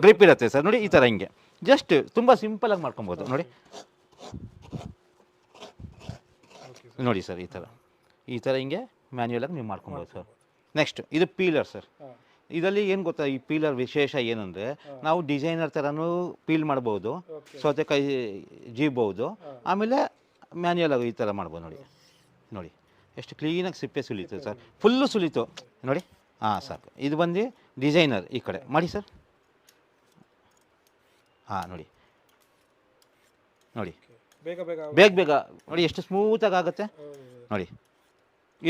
ಗ್ರಿಪ್ ಇರುತ್ತೆ ಸರ್. ನೋಡಿ ಈ ಥರ ಹಿಂಗೆ ಜಸ್ಟ್ ತುಂಬ ಸಿಂಪಲಾಗಿ ಮಾಡ್ಕೊಬೋದು ನೋಡಿ. ನೋಡಿ ಸರ್, ಈ ಥರ ಹಿಂಗೆ ಮ್ಯಾನ್ಯಲಾಗಿ ನೀವು ಮಾಡ್ಕೊಬೋದು ಸರ್. ನೆಕ್ಸ್ಟ್ ಇದು ಪೀಲರ್ ಸರ್. ಇದರಲ್ಲಿ ಏನು ಗೊತ್ತಾ, ಈ ಪೀಲರ್ ವಿಶೇಷ ಏನಂದರೆ ನಾವು ಡಿಸೈನರ್ ಥರನೂ ಪೀಲ್ ಮಾಡ್ಬೋದು, ಸೌತೆಕಾಯಿ ಜೀಬೋದು, ಆಮೇಲೆ ಮ್ಯಾನ್ಯಲಾಗಿ ಈ ಥರ ಮಾಡ್ಬೋದು ನೋಡಿ. ನೋಡಿ ಎಷ್ಟು ಕ್ಲೀನಾಗಿ ಸಿಪ್ಪೆ ಸುಲಿತು ಸರ್, ಫುಲ್ಲು ಸುಲಿತು ನೋಡಿ. ಹಾಂ ಸಾಕು. ಇದು ಬಂದು ಡಿಸೈನರ್ ಈ ಕಡೆ ಮಾಡಿ ಸರ್. ಹಾಂ ನೋಡಿ, ನೋಡಿ ಬೇಗ ನೋಡಿ ಎಷ್ಟು ಸ್ಮೂತಾಗಿ ಆಗುತ್ತೆ ನೋಡಿ.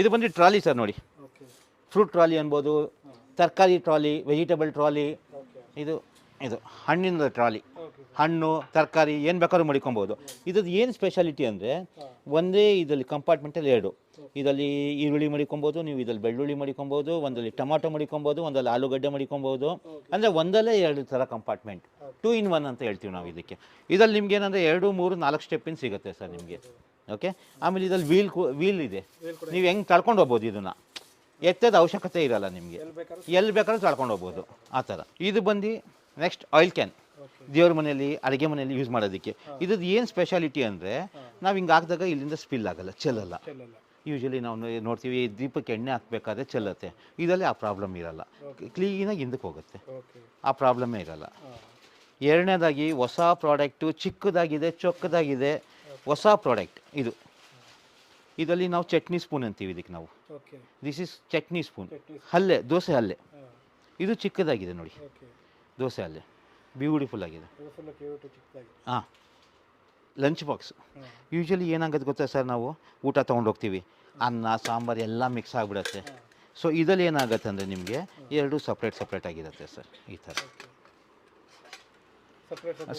ಇದು ಬಂದು ಟ್ರಾಲಿ ಸರ್ ನೋಡಿ, ಫ್ರೂಟ್ ಟ್ರಾಲಿ ಅನ್ಬೋದು, ತರಕಾರಿ ಟ್ರಾಲಿ, ವೆಜಿಟೇಬಲ್ ಟ್ರಾಲಿ, ಇದು ಹಣ್ಣಿನ ಟ್ರಾಲಿ, ಹಣ್ಣು ತರಕಾರಿ ಏನು ಬೇಕಾದ್ರೂ ಮಡಿಕೊಬೋದು. ಇದ್ರದ್ದು ಏನು ಸ್ಪೆಷಾಲಿಟಿ ಅಂದರೆ ಒಂದೇ ಇದರಲ್ಲಿ ಕಂಪಾರ್ಟ್ಮೆಂಟಲ್ಲಿ 2 ಇದರಲ್ಲಿ ಈರುಳ್ಳಿ ಮಡಿಕೊಬೋದು, ನೀವು ಇದರಲ್ಲಿ ಬೆಳ್ಳುಳ್ಳಿ ಮಡಿಕೊಬೋದು, ಒಂದಲ್ಲಿ ಟೊಮಾಟೊ ಮಡಿಕೊಬೋದು, ಒಂದಲ್ಲಿ ಆಲೂಗಡ್ಡೆ ಮಡಿಕೊಬೋದು. ಅಂದರೆ ಒಂದಲ್ಲೇ 2 ಥರ ಕಂಪಾರ್ಟ್ಮೆಂಟ್, 2 in 1 ಅಂತ ಹೇಳ್ತೀವಿ ನಾವು ಇದಕ್ಕೆ. ಇದರಲ್ಲಿ ನಿಮ್ಗೆ ಏನಂದರೆ 2, 3, 4 ಸ್ಟೆಪ್ಪಿನ ಸಿಗುತ್ತೆ ಸರ್ ನಿಮಗೆ. ಓಕೆ, ಆಮೇಲೆ ಇದರಲ್ಲಿ ವೀಲ್ ಇದೆ, ನೀವು ಹೆಂಗೆ ತಳ್ಕೊಂಡು ಹೋಗ್ಬೋದು. ಇದನ್ನು ಎತ್ತದ ಅವಶ್ಯಕತೆ ಇರಲ್ಲ ನಿಮಗೆ, ಎಲ್ಲಿ ಬೇಕಾದ್ರೂ ತಳ್ಕೊಂಡು ಹೋಗ್ಬೋದು ಆ ಥರ. ಇದು ಬಂದು ನೆಕ್ಸ್ಟ್ ಆಯಿಲ್ ಕ್ಯಾನ್, ದೇವ್ರ ಮನೆಯಲ್ಲಿ ಅಡುಗೆ ಮನೆಯಲ್ಲಿ ಯೂಸ್ ಮಾಡೋದಕ್ಕೆ. ಇದ್ರದ್ದು ಏನು ಸ್ಪೆಷಾಲಿಟಿ ಅಂದರೆ ನಾವು ಹಿಂಗೆ ಹಾಕಿದಾಗ ಇಲ್ಲಿಂದ ಸ್ಪಿಲ್ ಆಗಲ್ಲ, ಚೆಲ್ಲಲ್ಲ. ಯೂಶ್ವಲಿ ನಾವು ನೋಡ್ತೀವಿ ದೀಪಕ್ಕೆ ಎಣ್ಣೆ ಹಾಕಬೇಕಾದ್ರೆ ಚೆಲ್ಲುತ್ತೆ. ಇದರಲ್ಲಿ ಆ ಪ್ರಾಬ್ಲಮ್ ಇರಲ್ಲ, ಕ್ಲೀನಾಗಿ ಹಿಂದಕ್ಕೆ ಹೋಗುತ್ತೆ, ಆ ಪ್ರಾಬ್ಲಮ್ಮೇ ಇರಲ್ಲ. ಎರಡನೇದಾಗಿ ಹೊಸ ಪ್ರಾಡಕ್ಟು, ಚಿಕ್ಕದಾಗಿದೆ, ಚೊಕ್ಕದಾಗಿದೆ, ಹೊಸ ಪ್ರಾಡಕ್ಟ್ ಇದು. ಇದರಲ್ಲಿ ನಾವು ಚಟ್ನಿ ಸ್ಪೂನ್ ಅಂತೀವಿ ಇದಕ್ಕೆ ನಾವು. ದಿಸ್ ಇಸ್ ಚಟ್ನಿ ಸ್ಪೂನ್, ಹಲ್ಲೆ, ದೋಸೆ ಹಲ್ಲೆ. ಇದು ಚಿಕ್ಕದಾಗಿದೆ ನೋಡಿ, ದೋಸೆ ಹಲ್ಲೆ ಬ್ಯೂಟಿಫುಲ್ ಆಗಿದೆ. ಹಾಂ, ಲಂಚ್ ಬಾಕ್ಸ್. ಯೂಶ್ವಲಿ ಏನಾಗುತ್ತೆ ಗೊತ್ತಾ ಸರ್, ನಾವು ಊಟ ತೊಗೊಂಡೋಗ್ತೀವಿ, ಅನ್ನ ಸಾಂಬಾರು ಎಲ್ಲ ಮಿಕ್ಸ್ ಆಗಿಬಿಡುತ್ತೆ. ಸೊ ಇದರಲ್ಲಿ ಏನಾಗುತ್ತೆ ಅಂದರೆ ನಿಮಗೆ 2 ಸಪ್ರೇಟ್ ಆಗಿರುತ್ತೆ ಸರ್. ಈ ಥರ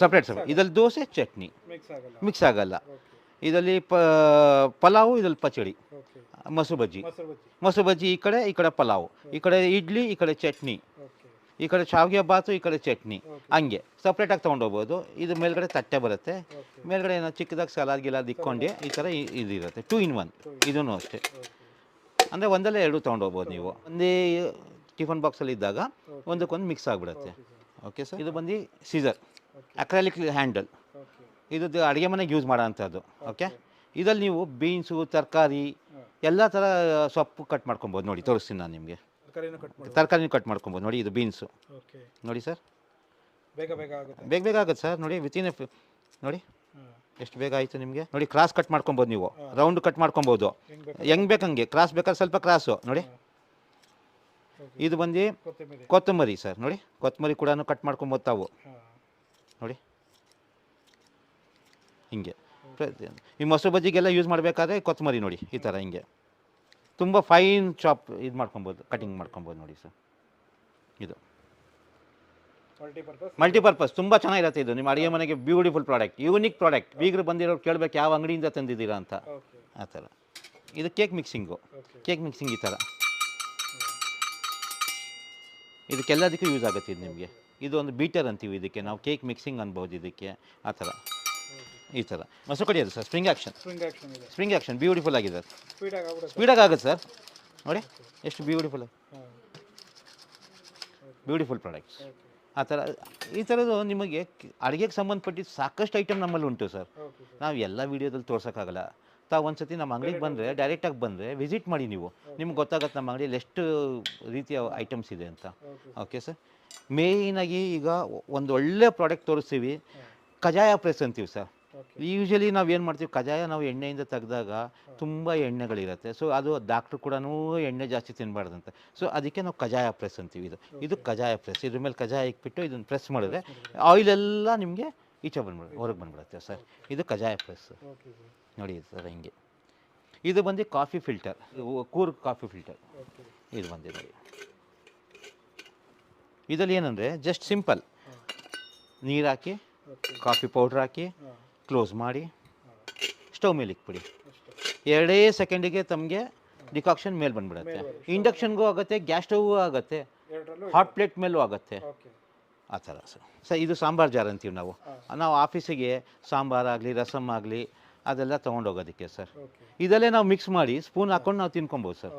ಸಪ್ರೇಟ್. ಇದರಲ್ಲಿ ದೋಸೆ ಚಟ್ನಿ ಮಿಕ್ಸ್ ಆಗಲ್ಲ. ಇದರಲ್ಲಿ ಪಲಾವು, ಇದರಲ್ಲಿ ಪಚಡಿ, ಮೊಸರು ಬಜ್ಜಿ ಈ ಕಡೆ ಪಲಾವು, ಈ ಕಡೆ ಇಡ್ಲಿ, ಈ ಕಡೆ ಚಟ್ನಿ, ಈ ಕಡೆ ಶಾವಿಗೆ ಬಾತು, ಈ ಕಡೆ ಚಟ್ನಿ, ಹಂಗೆ ಸಪ್ರೇಟಾಗಿ ತೊಗೊಂಡೋಗ್ಬೋದು. ಇದು ಮೇಲ್ಗಡೆ ತಟ್ಟೆ ಬರುತ್ತೆ, ಮೇಲ್ಗಡೆ ಏನೋ ಚಿಕ್ಕದಾಗಿ ಸಲಾದ್ ಗಿಲಾದ್ ಇಕ್ಕೊಂಡು ಈ ಥರ ಇದಿರುತ್ತೆ. 2 in 1 ಇದೂ ಅಷ್ಟೇ. ಅಂದರೆ ಒಂದಲ್ಲೇ 2 ತೊಗೊಂಡೋಗ್ಬೋದು ನೀವು. ಒಂದೇ ಟಿಫನ್ ಬಾಕ್ಸಲ್ಲಿ ಇದ್ದಾಗ ಒಂದಕ್ಕೊಂದು ಮಿಕ್ಸ್ ಆಗಿಬಿಡುತ್ತೆ. Okay sir. ಇದು ಬಂದು ಸೀಸರ್. ಅಕ್ರಾಲಿಕ್ ಹ್ಯಾಂಡಲ್, ಇದು ಅಡುಗೆ ಮನೆಗೆ ಯೂಸ್ ಮಾಡೋ ಅಂಥದ್ದು. ಓಕೆ, ಇದರಲ್ಲಿ ನೀವು ಬೀನ್ಸು, ತರಕಾರಿ ಎಲ್ಲ ಥರ ಸೊಪ್ಪು ಕಟ್ ಮಾಡ್ಕೊಬೋದು. ನೋಡಿ ತೋರಿಸ್ತೀನಿ ನಾನು ನಿಮಗೆ. ತರಕಾರಿನೂ ಕಟ್ ಮಾಡ್ಕೊಬೋದು. ನೋಡಿ ಇದು ಬೀನ್ಸು, ನೋಡಿ ಸರ್, ಬೇಗ ಬೇಗ ಆಗುತ್ತೆ ಸರ್. ನೋಡಿ ವಿತಿನ್ ನೋಡಿ ಎಷ್ಟು ಬೇಗ ಆಯಿತು ನಿಮಗೆ. ನೋಡಿ ಕ್ರಾಸ್ ಕಟ್ ಮಾಡ್ಕೊಬೋದು, ನೀವು ರೌಂಡ್ ಕಟ್ ಮಾಡ್ಕೊಬೋದು, ಹೆಂಗೆ ಬೇಕಂಗೆ. ಕ್ರಾಸ್ ಬೇಕಾದ್ರೆ ಸ್ವಲ್ಪ ಕ್ರಾಸು. ನೋಡಿ ಇದು ಬಂದು ಕೊತ್ತಂಬರಿ ಸರ್. ನೋಡಿ ಕೊತ್ತಂಬರಿ ಕೂಡ ಕಟ್ ಮಾಡ್ಕೊಬೋದು ತಾವು. ನೋಡಿ ಹಿಂಗೆ ಈ ಮೊಸರು ಬಜ್ಜಿಗೆಲ್ಲ ಯೂಸ್ ಮಾಡಬೇಕಾದ್ರೆ ಕೊತ್ತಂಬರಿ ನೋಡಿ ಈ ಥರ ಹಿಂಗೆ ತುಂಬ ಫೈನ್ ಚಾಪ್ ಇದು ಮಾಡ್ಕೊಬೋದು, ಕಟಿಂಗ್ ಮಾಡ್ಕೊಬೋದು. ನೋಡಿ ಸರ್, ಇದು ಮಲ್ಟಿಪರ್ಪಸ್ ತುಂಬ ಚೆನ್ನಾಗಿರುತ್ತೆ. ಇದು ನಿಮ್ಮ ಅಡುಗೆ ಮನೆಗೆ ಬ್ಯೂಟಿಫುಲ್ ಪ್ರಾಡಕ್ಟ್, ಯೂನಿಕ್ ಪ್ರಾಡಕ್ಟ್. ಬೀಗರು ಬಂದಿರೋರು ಕೇಳಬೇಕು ಯಾವ ಅಂಗಡಿಯಿಂದ ತಂದಿದ್ದೀರಾ ಅಂತ. ಆ ಥರ ಇದು ಕೇಕ್ ಮಿಕ್ಸಿಂಗು. ಕೇಕ್ ಮಿಕ್ಸಿಂಗ್ ಈ ಥರ ಇದಕ್ಕೆಲ್ಲದಕ್ಕೂ ಯೂಸ್ ಆಗುತ್ತೆ ಇದು ನಿಮಗೆ. ಇದು ಒಂದು ಬೀಟರ್ ಅಂತೀವಿ ಇದಕ್ಕೆ ನಾವು, ಕೇಕ್ ಮಿಕ್ಸಿಂಗ್ ಅನ್ಬೋದು ಇದಕ್ಕೆ. ಆ ಥರ ಈ ಥರ ಮೊಸರು ಕಡಿಯೋದು ಸರ್. ಸ್ಪ್ರಿಂಗ್ ಆ್ಯಕ್ಷನ್ ಬ್ಯೂಟಿಫುಲ್ ಆಗಿದೆ, ಸ್ಪೀಡಾಗಿ ಆಗುತ್ತೆ ಸರ್. ನೋಡಿ ಎಷ್ಟು ಬ್ಯೂಟಿಫುಲ್ ಪ್ರಾಡಕ್ಟ್ಸ್. ಆ ಥರ ಈ ಥರದ್ದು ನಿಮಗೆ ಅಡುಗೆಗೆ ಸಂಬಂಧಪಟ್ಟಿದ್ದು ಸಾಕಷ್ಟು ಐಟಮ್ ನಮ್ಮಲ್ಲಿ ಉಂಟು ಸರ್. ನಾವು ಎಲ್ಲ ವೀಡಿಯೋದಲ್ಲಿ ತೋರ್ಸೋಕ್ಕಾಗಲ್ಲ. ತಾವು ಒಂದು ಸತಿ ನಮ್ಮ ಅಂಗಡಿಗೆ ಬಂದರೆ, ಡೈರೆಕ್ಟಾಗಿ ಬಂದರೆ ವಿಸಿಟ್ ಮಾಡಿ, ನೀವು ನಿಮ್ಗೆ ಗೊತ್ತಾಗುತ್ತೆ ನಮ್ಮ ಅಂಗಡಿಯಲ್ಲಿ ಎಷ್ಟು ರೀತಿಯ ಐಟಮ್ಸ್ ಇದೆ ಅಂತ. ಓಕೆ ಸರ್, ಮೇಯ್ನಾಗಿ ಈಗ ಒಂದು ಒಳ್ಳೆ ಪ್ರಾಡಕ್ಟ್ ತೋರಿಸ್ತೀವಿ, ಕಜಾಯ ಪ್ರೆಸ್ ಅಂತೀವಿ ಸರ್. ಯೂಶ್ವಲಿ ನಾವು ಏನು ಮಾಡ್ತೀವಿ, ಕಜಾಯ ನಾವು ಎಣ್ಣೆಯಿಂದ ತೆಗೆದಾಗ ತುಂಬ ಎಣ್ಣೆಗಳಿರುತ್ತೆ. ಸೊ ಅದು ಡಾಕ್ಟ್ರು ಕೂಡ ಎಣ್ಣೆ ಜಾಸ್ತಿ ತಿನ್ನಬಾರ್ದಂತೆ. ಸೊ ಅದಕ್ಕೆ ನಾವು ಕಜಾಯ ಪ್ರೆಸ್ ಅಂತೀವಿ. ಇದು ಕಜಾಯ ಪ್ರೆಸ್. ಇದ್ರ ಮೇಲೆ ಕಜಾಯ ಇಕ್ಬಿಟ್ಟು ಇದನ್ನು ಪ್ರೆಸ್ ಮಾಡಿದ್ರೆ ಆಯಿಲೆಲ್ಲ ನಿಮಗೆ ಈಚೆ ಹೊರಗೆ ಬಂದ್ಬಿಡುತ್ತೆ ಸರ್. ಇದು ಕಜಾಯ ಪ್ರೆಸ್. ನೋಡಿ ಸರ್ ಹಿಂಗೆ. ಇದು ಬಂದು coffee filter, Coorg coffee filter ಇದು ಬಂದಿದೆ. ಇದರಲ್ಲಿ ಏನಂದರೆ ಜಸ್ಟ್ ಸಿಂಪಲ್ ನೀರು ಹಾಕಿ, ಕಾಫಿ ಪೌಡ್ರ್ ಹಾಕಿ, ಕ್ಲೋಸ್ ಮಾಡಿ, ಸ್ಟವ್ ಮೇಲೆ ಇಕ್ಬಿಡಿ. 2 ಸೆಕೆಂಡಿಗೆ ತಮಗೆ ಡಿಕಾಕ್ಷನ್ ಮೇಲೆ ಬಂದ್ಬಿಡುತ್ತೆ. ಇಂಡಕ್ಷನ್ಗೂ ಆಗುತ್ತೆ, ಗ್ಯಾಸ್ ಸ್ಟವ್ಗೂ ಆಗುತ್ತೆ, ಹಾಟ್ ಪ್ಲೇಟ್ ಮೇಲೂ ಆಗುತ್ತೆ. ಆ ಥರ ಸರ್. ಇದು ಸಾಂಬಾರು ಜಾರ್ ಅಂತೀವಿ ನಾವು. ಆಫೀಸಿಗೆ ಸಾಂಬಾರಾಗಲಿ, ರಸಮ್ ಆಗಲಿ ಅದೆಲ್ಲ ತೊಗೊಂಡೋಗೋದಕ್ಕೆ ಸರ್. ಇದಲ್ಲೇ ನಾವು ಮಿಕ್ಸ್ ಮಾಡಿ ಸ್ಪೂನ್ ಹಾಕ್ಕೊಂಡು ನಾವು ತಿನ್ಕೊಬೋದು ಸರ್.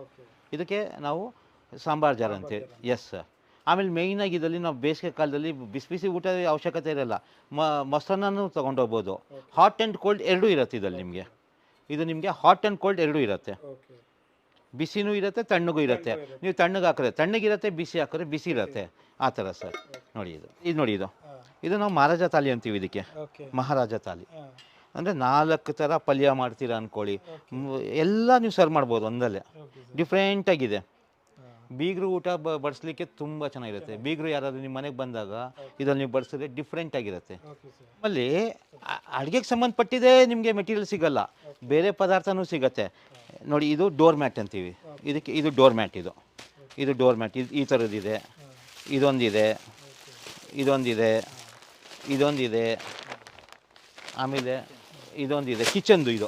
ಇದಕ್ಕೆ ನಾವು ಸಾಂಬಾರು ಜಾರ್ ಅಂತೀವಿ. Yes sir. ಆಮೇಲೆ ಮೇಯ್ನಾಗಿ ಇದರಲ್ಲಿ ನಾವು ಬೇಸಿಗೆ ಕಾಲದಲ್ಲಿ ಬಿಸಿ ಬಿಸಿ ಊಟದ ಅವಶ್ಯಕತೆ ಇರೋಲ್ಲ, ಮೊಸರನ್ನೂ ತೊಗೊಂಡೋಗ್ಬೋದು. ಹಾಟ್ ಆ್ಯಂಡ್ ಕೋಲ್ಡ್ ಎರಡೂ ಇರುತ್ತೆ ಇದರಲ್ಲಿ ನಿಮಗೆ. ಇದು ನಿಮಗೆ ಹಾಟ್ ಆ್ಯಂಡ್ ಕೋಲ್ಡ್ ಎರಡೂ ಇರುತ್ತೆ, ಬಿಸಿನೂ ಇರುತ್ತೆ, ತಣ್ಣಗೂ ಇರುತ್ತೆ. ನೀವು ತಣ್ಣಗೆ ಹಾಕಿದ್ರೆ ತಣ್ಣಗಿರುತ್ತೆ, ಬಿಸಿ ಹಾಕಿದ್ರೆ ಬಿಸಿ ಇರುತ್ತೆ. ಆ ಥರ ಸರ್. ನೋಡಿ ನೋಡಿ ಇದು ನಾವು ಮಹಾರಾಜ ತಾಲಿ ಅಂತೀವಿ ಇದಕ್ಕೆ. ಮಹಾರಾಜ ತಾಲಿ ಅಂದರೆ 4 ಥರ ಪಲ್ಯ ಮಾಡ್ತೀರಾ ಅಂದ್ಕೊಳ್ಳಿ, ಎಲ್ಲ ನೀವು ಸರ್ವ್ ಮಾಡ್ಬೋದು ಒಂದಲ್ಲೇ. ಡಿಫ್ರೆಂಟಾಗಿದೆ. ಬೀಗರು ಊಟ ಬಡಿಸ್ಲಿಕ್ಕೆ ತುಂಬ ಚೆನ್ನಾಗಿರುತ್ತೆ. ಬೀಗರು ಯಾರಾದರೂ ನಿಮ್ಮ ಮನೆಗೆ ಬಂದಾಗ ಇದನ್ನು ನೀವು ಬಡಿಸಿದ್ರೆ ಡಿಫ್ರೆಂಟಾಗಿರುತ್ತೆ. ಆಮೇಲೆ ಅಡುಗೆಗೆ ಸಂಬಂಧಪಟ್ಟಿದೆ ನಿಮಗೆ ಮೆಟೀರಿಯಲ್ ಸಿಗೋಲ್ಲ, ಬೇರೆ ಪದಾರ್ಥನೂ ಸಿಗುತ್ತೆ. ನೋಡಿ ಇದು ಡೋರ್ ಮ್ಯಾಟ್ ಅಂತೀವಿ ಇದಕ್ಕೆ. ಇದು ಡೋರ್ ಮ್ಯಾಟ್, ಇದು ಡೋರ್ ಮ್ಯಾಟ್. ಈ ಥರದ್ದಿದೆ, ಇದೊಂದಿದೆ, ಆಮೇಲೆ ಇದೊಂದಿದೆ ಕಿಚನ್ದು. ಇದು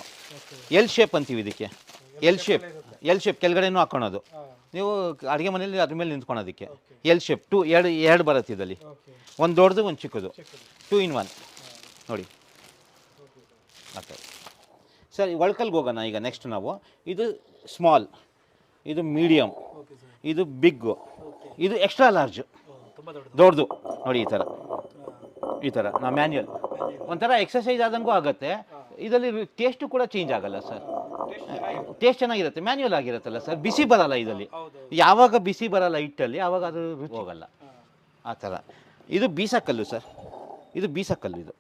ಎಲ್ ಶೇಪ್ ಅಂತೀವಿ ಇದಕ್ಕೆ. ಎಲ್ ಶೇಪ್ ಕೆಳಗಡೆನೂ ಹಾಕೊಳೋದು. ನೀವು ಅಡುಗೆ ಮನೆಯಲ್ಲಿ ಅದ್ರ ಮೇಲೆ ನಿಂತ್ಕೊಳೋದಕ್ಕೆ ಎಲ್ ಶೇಪ್. ಎರಡು ಬರುತ್ತೆ ಇದರಲ್ಲಿ, ಒಂದು ದೊಡ್ಡದು ಒಂದು ಚಿಕ್ಕದು, 2 in 1. ನೋಡಿ ಸರ್. ಒಳ್ಕಲ್ಗೆ ಹೋಗೋಣ ಈಗ ನೆಕ್ಸ್ಟ್ ನಾವು. ಇದು ಸ್ಮಾಲ್, ಇದು ಮೀಡಿಯಮ್, ಇದು ಬಿಗ್ಗು, ಇದು ಎಕ್ಸ್ಟ್ರಾ ಲಾರ್ಜ್, ದೊಡ್ಡದು. ನೋಡಿ ಈ ಥರ ನಾ ಮ್ಯಾನ್ಯಲ್ ಒಂಥರ ಎಕ್ಸಸೈಸ್ ಆದಂಗೂ ಆಗುತ್ತೆ. ಇದರಲ್ಲಿ ಟೇಸ್ಟು ಕೂಡ ಚೇಂಜ್ ಆಗಲ್ಲ ಸರ್. ಟೇಸ್ಟ್ ಚೆನ್ನಾಗಿರುತ್ತೆ, ಮ್ಯಾನ್ಯಲ್ ಆಗಿರುತ್ತಲ್ಲ ಸರ್. ಬಿಸಿ ಬರಲ್ಲ ಇದರಲ್ಲಿ. ಯಾವಾಗ ಬಿಸಿ ಬರಲ್ಲ ಹಿಟ್ಟಲ್ಲಿ ಆವಾಗ ಅದು ರುಚಿ ಹೋಗಲ್ಲ. ಆ ಥರ. ಇದು ಬೀಸಕ್ಕಲ್ಲು ಸರ್. ಇದು ಬೀಸಕ್ಕಲ್ಲು. ಇದು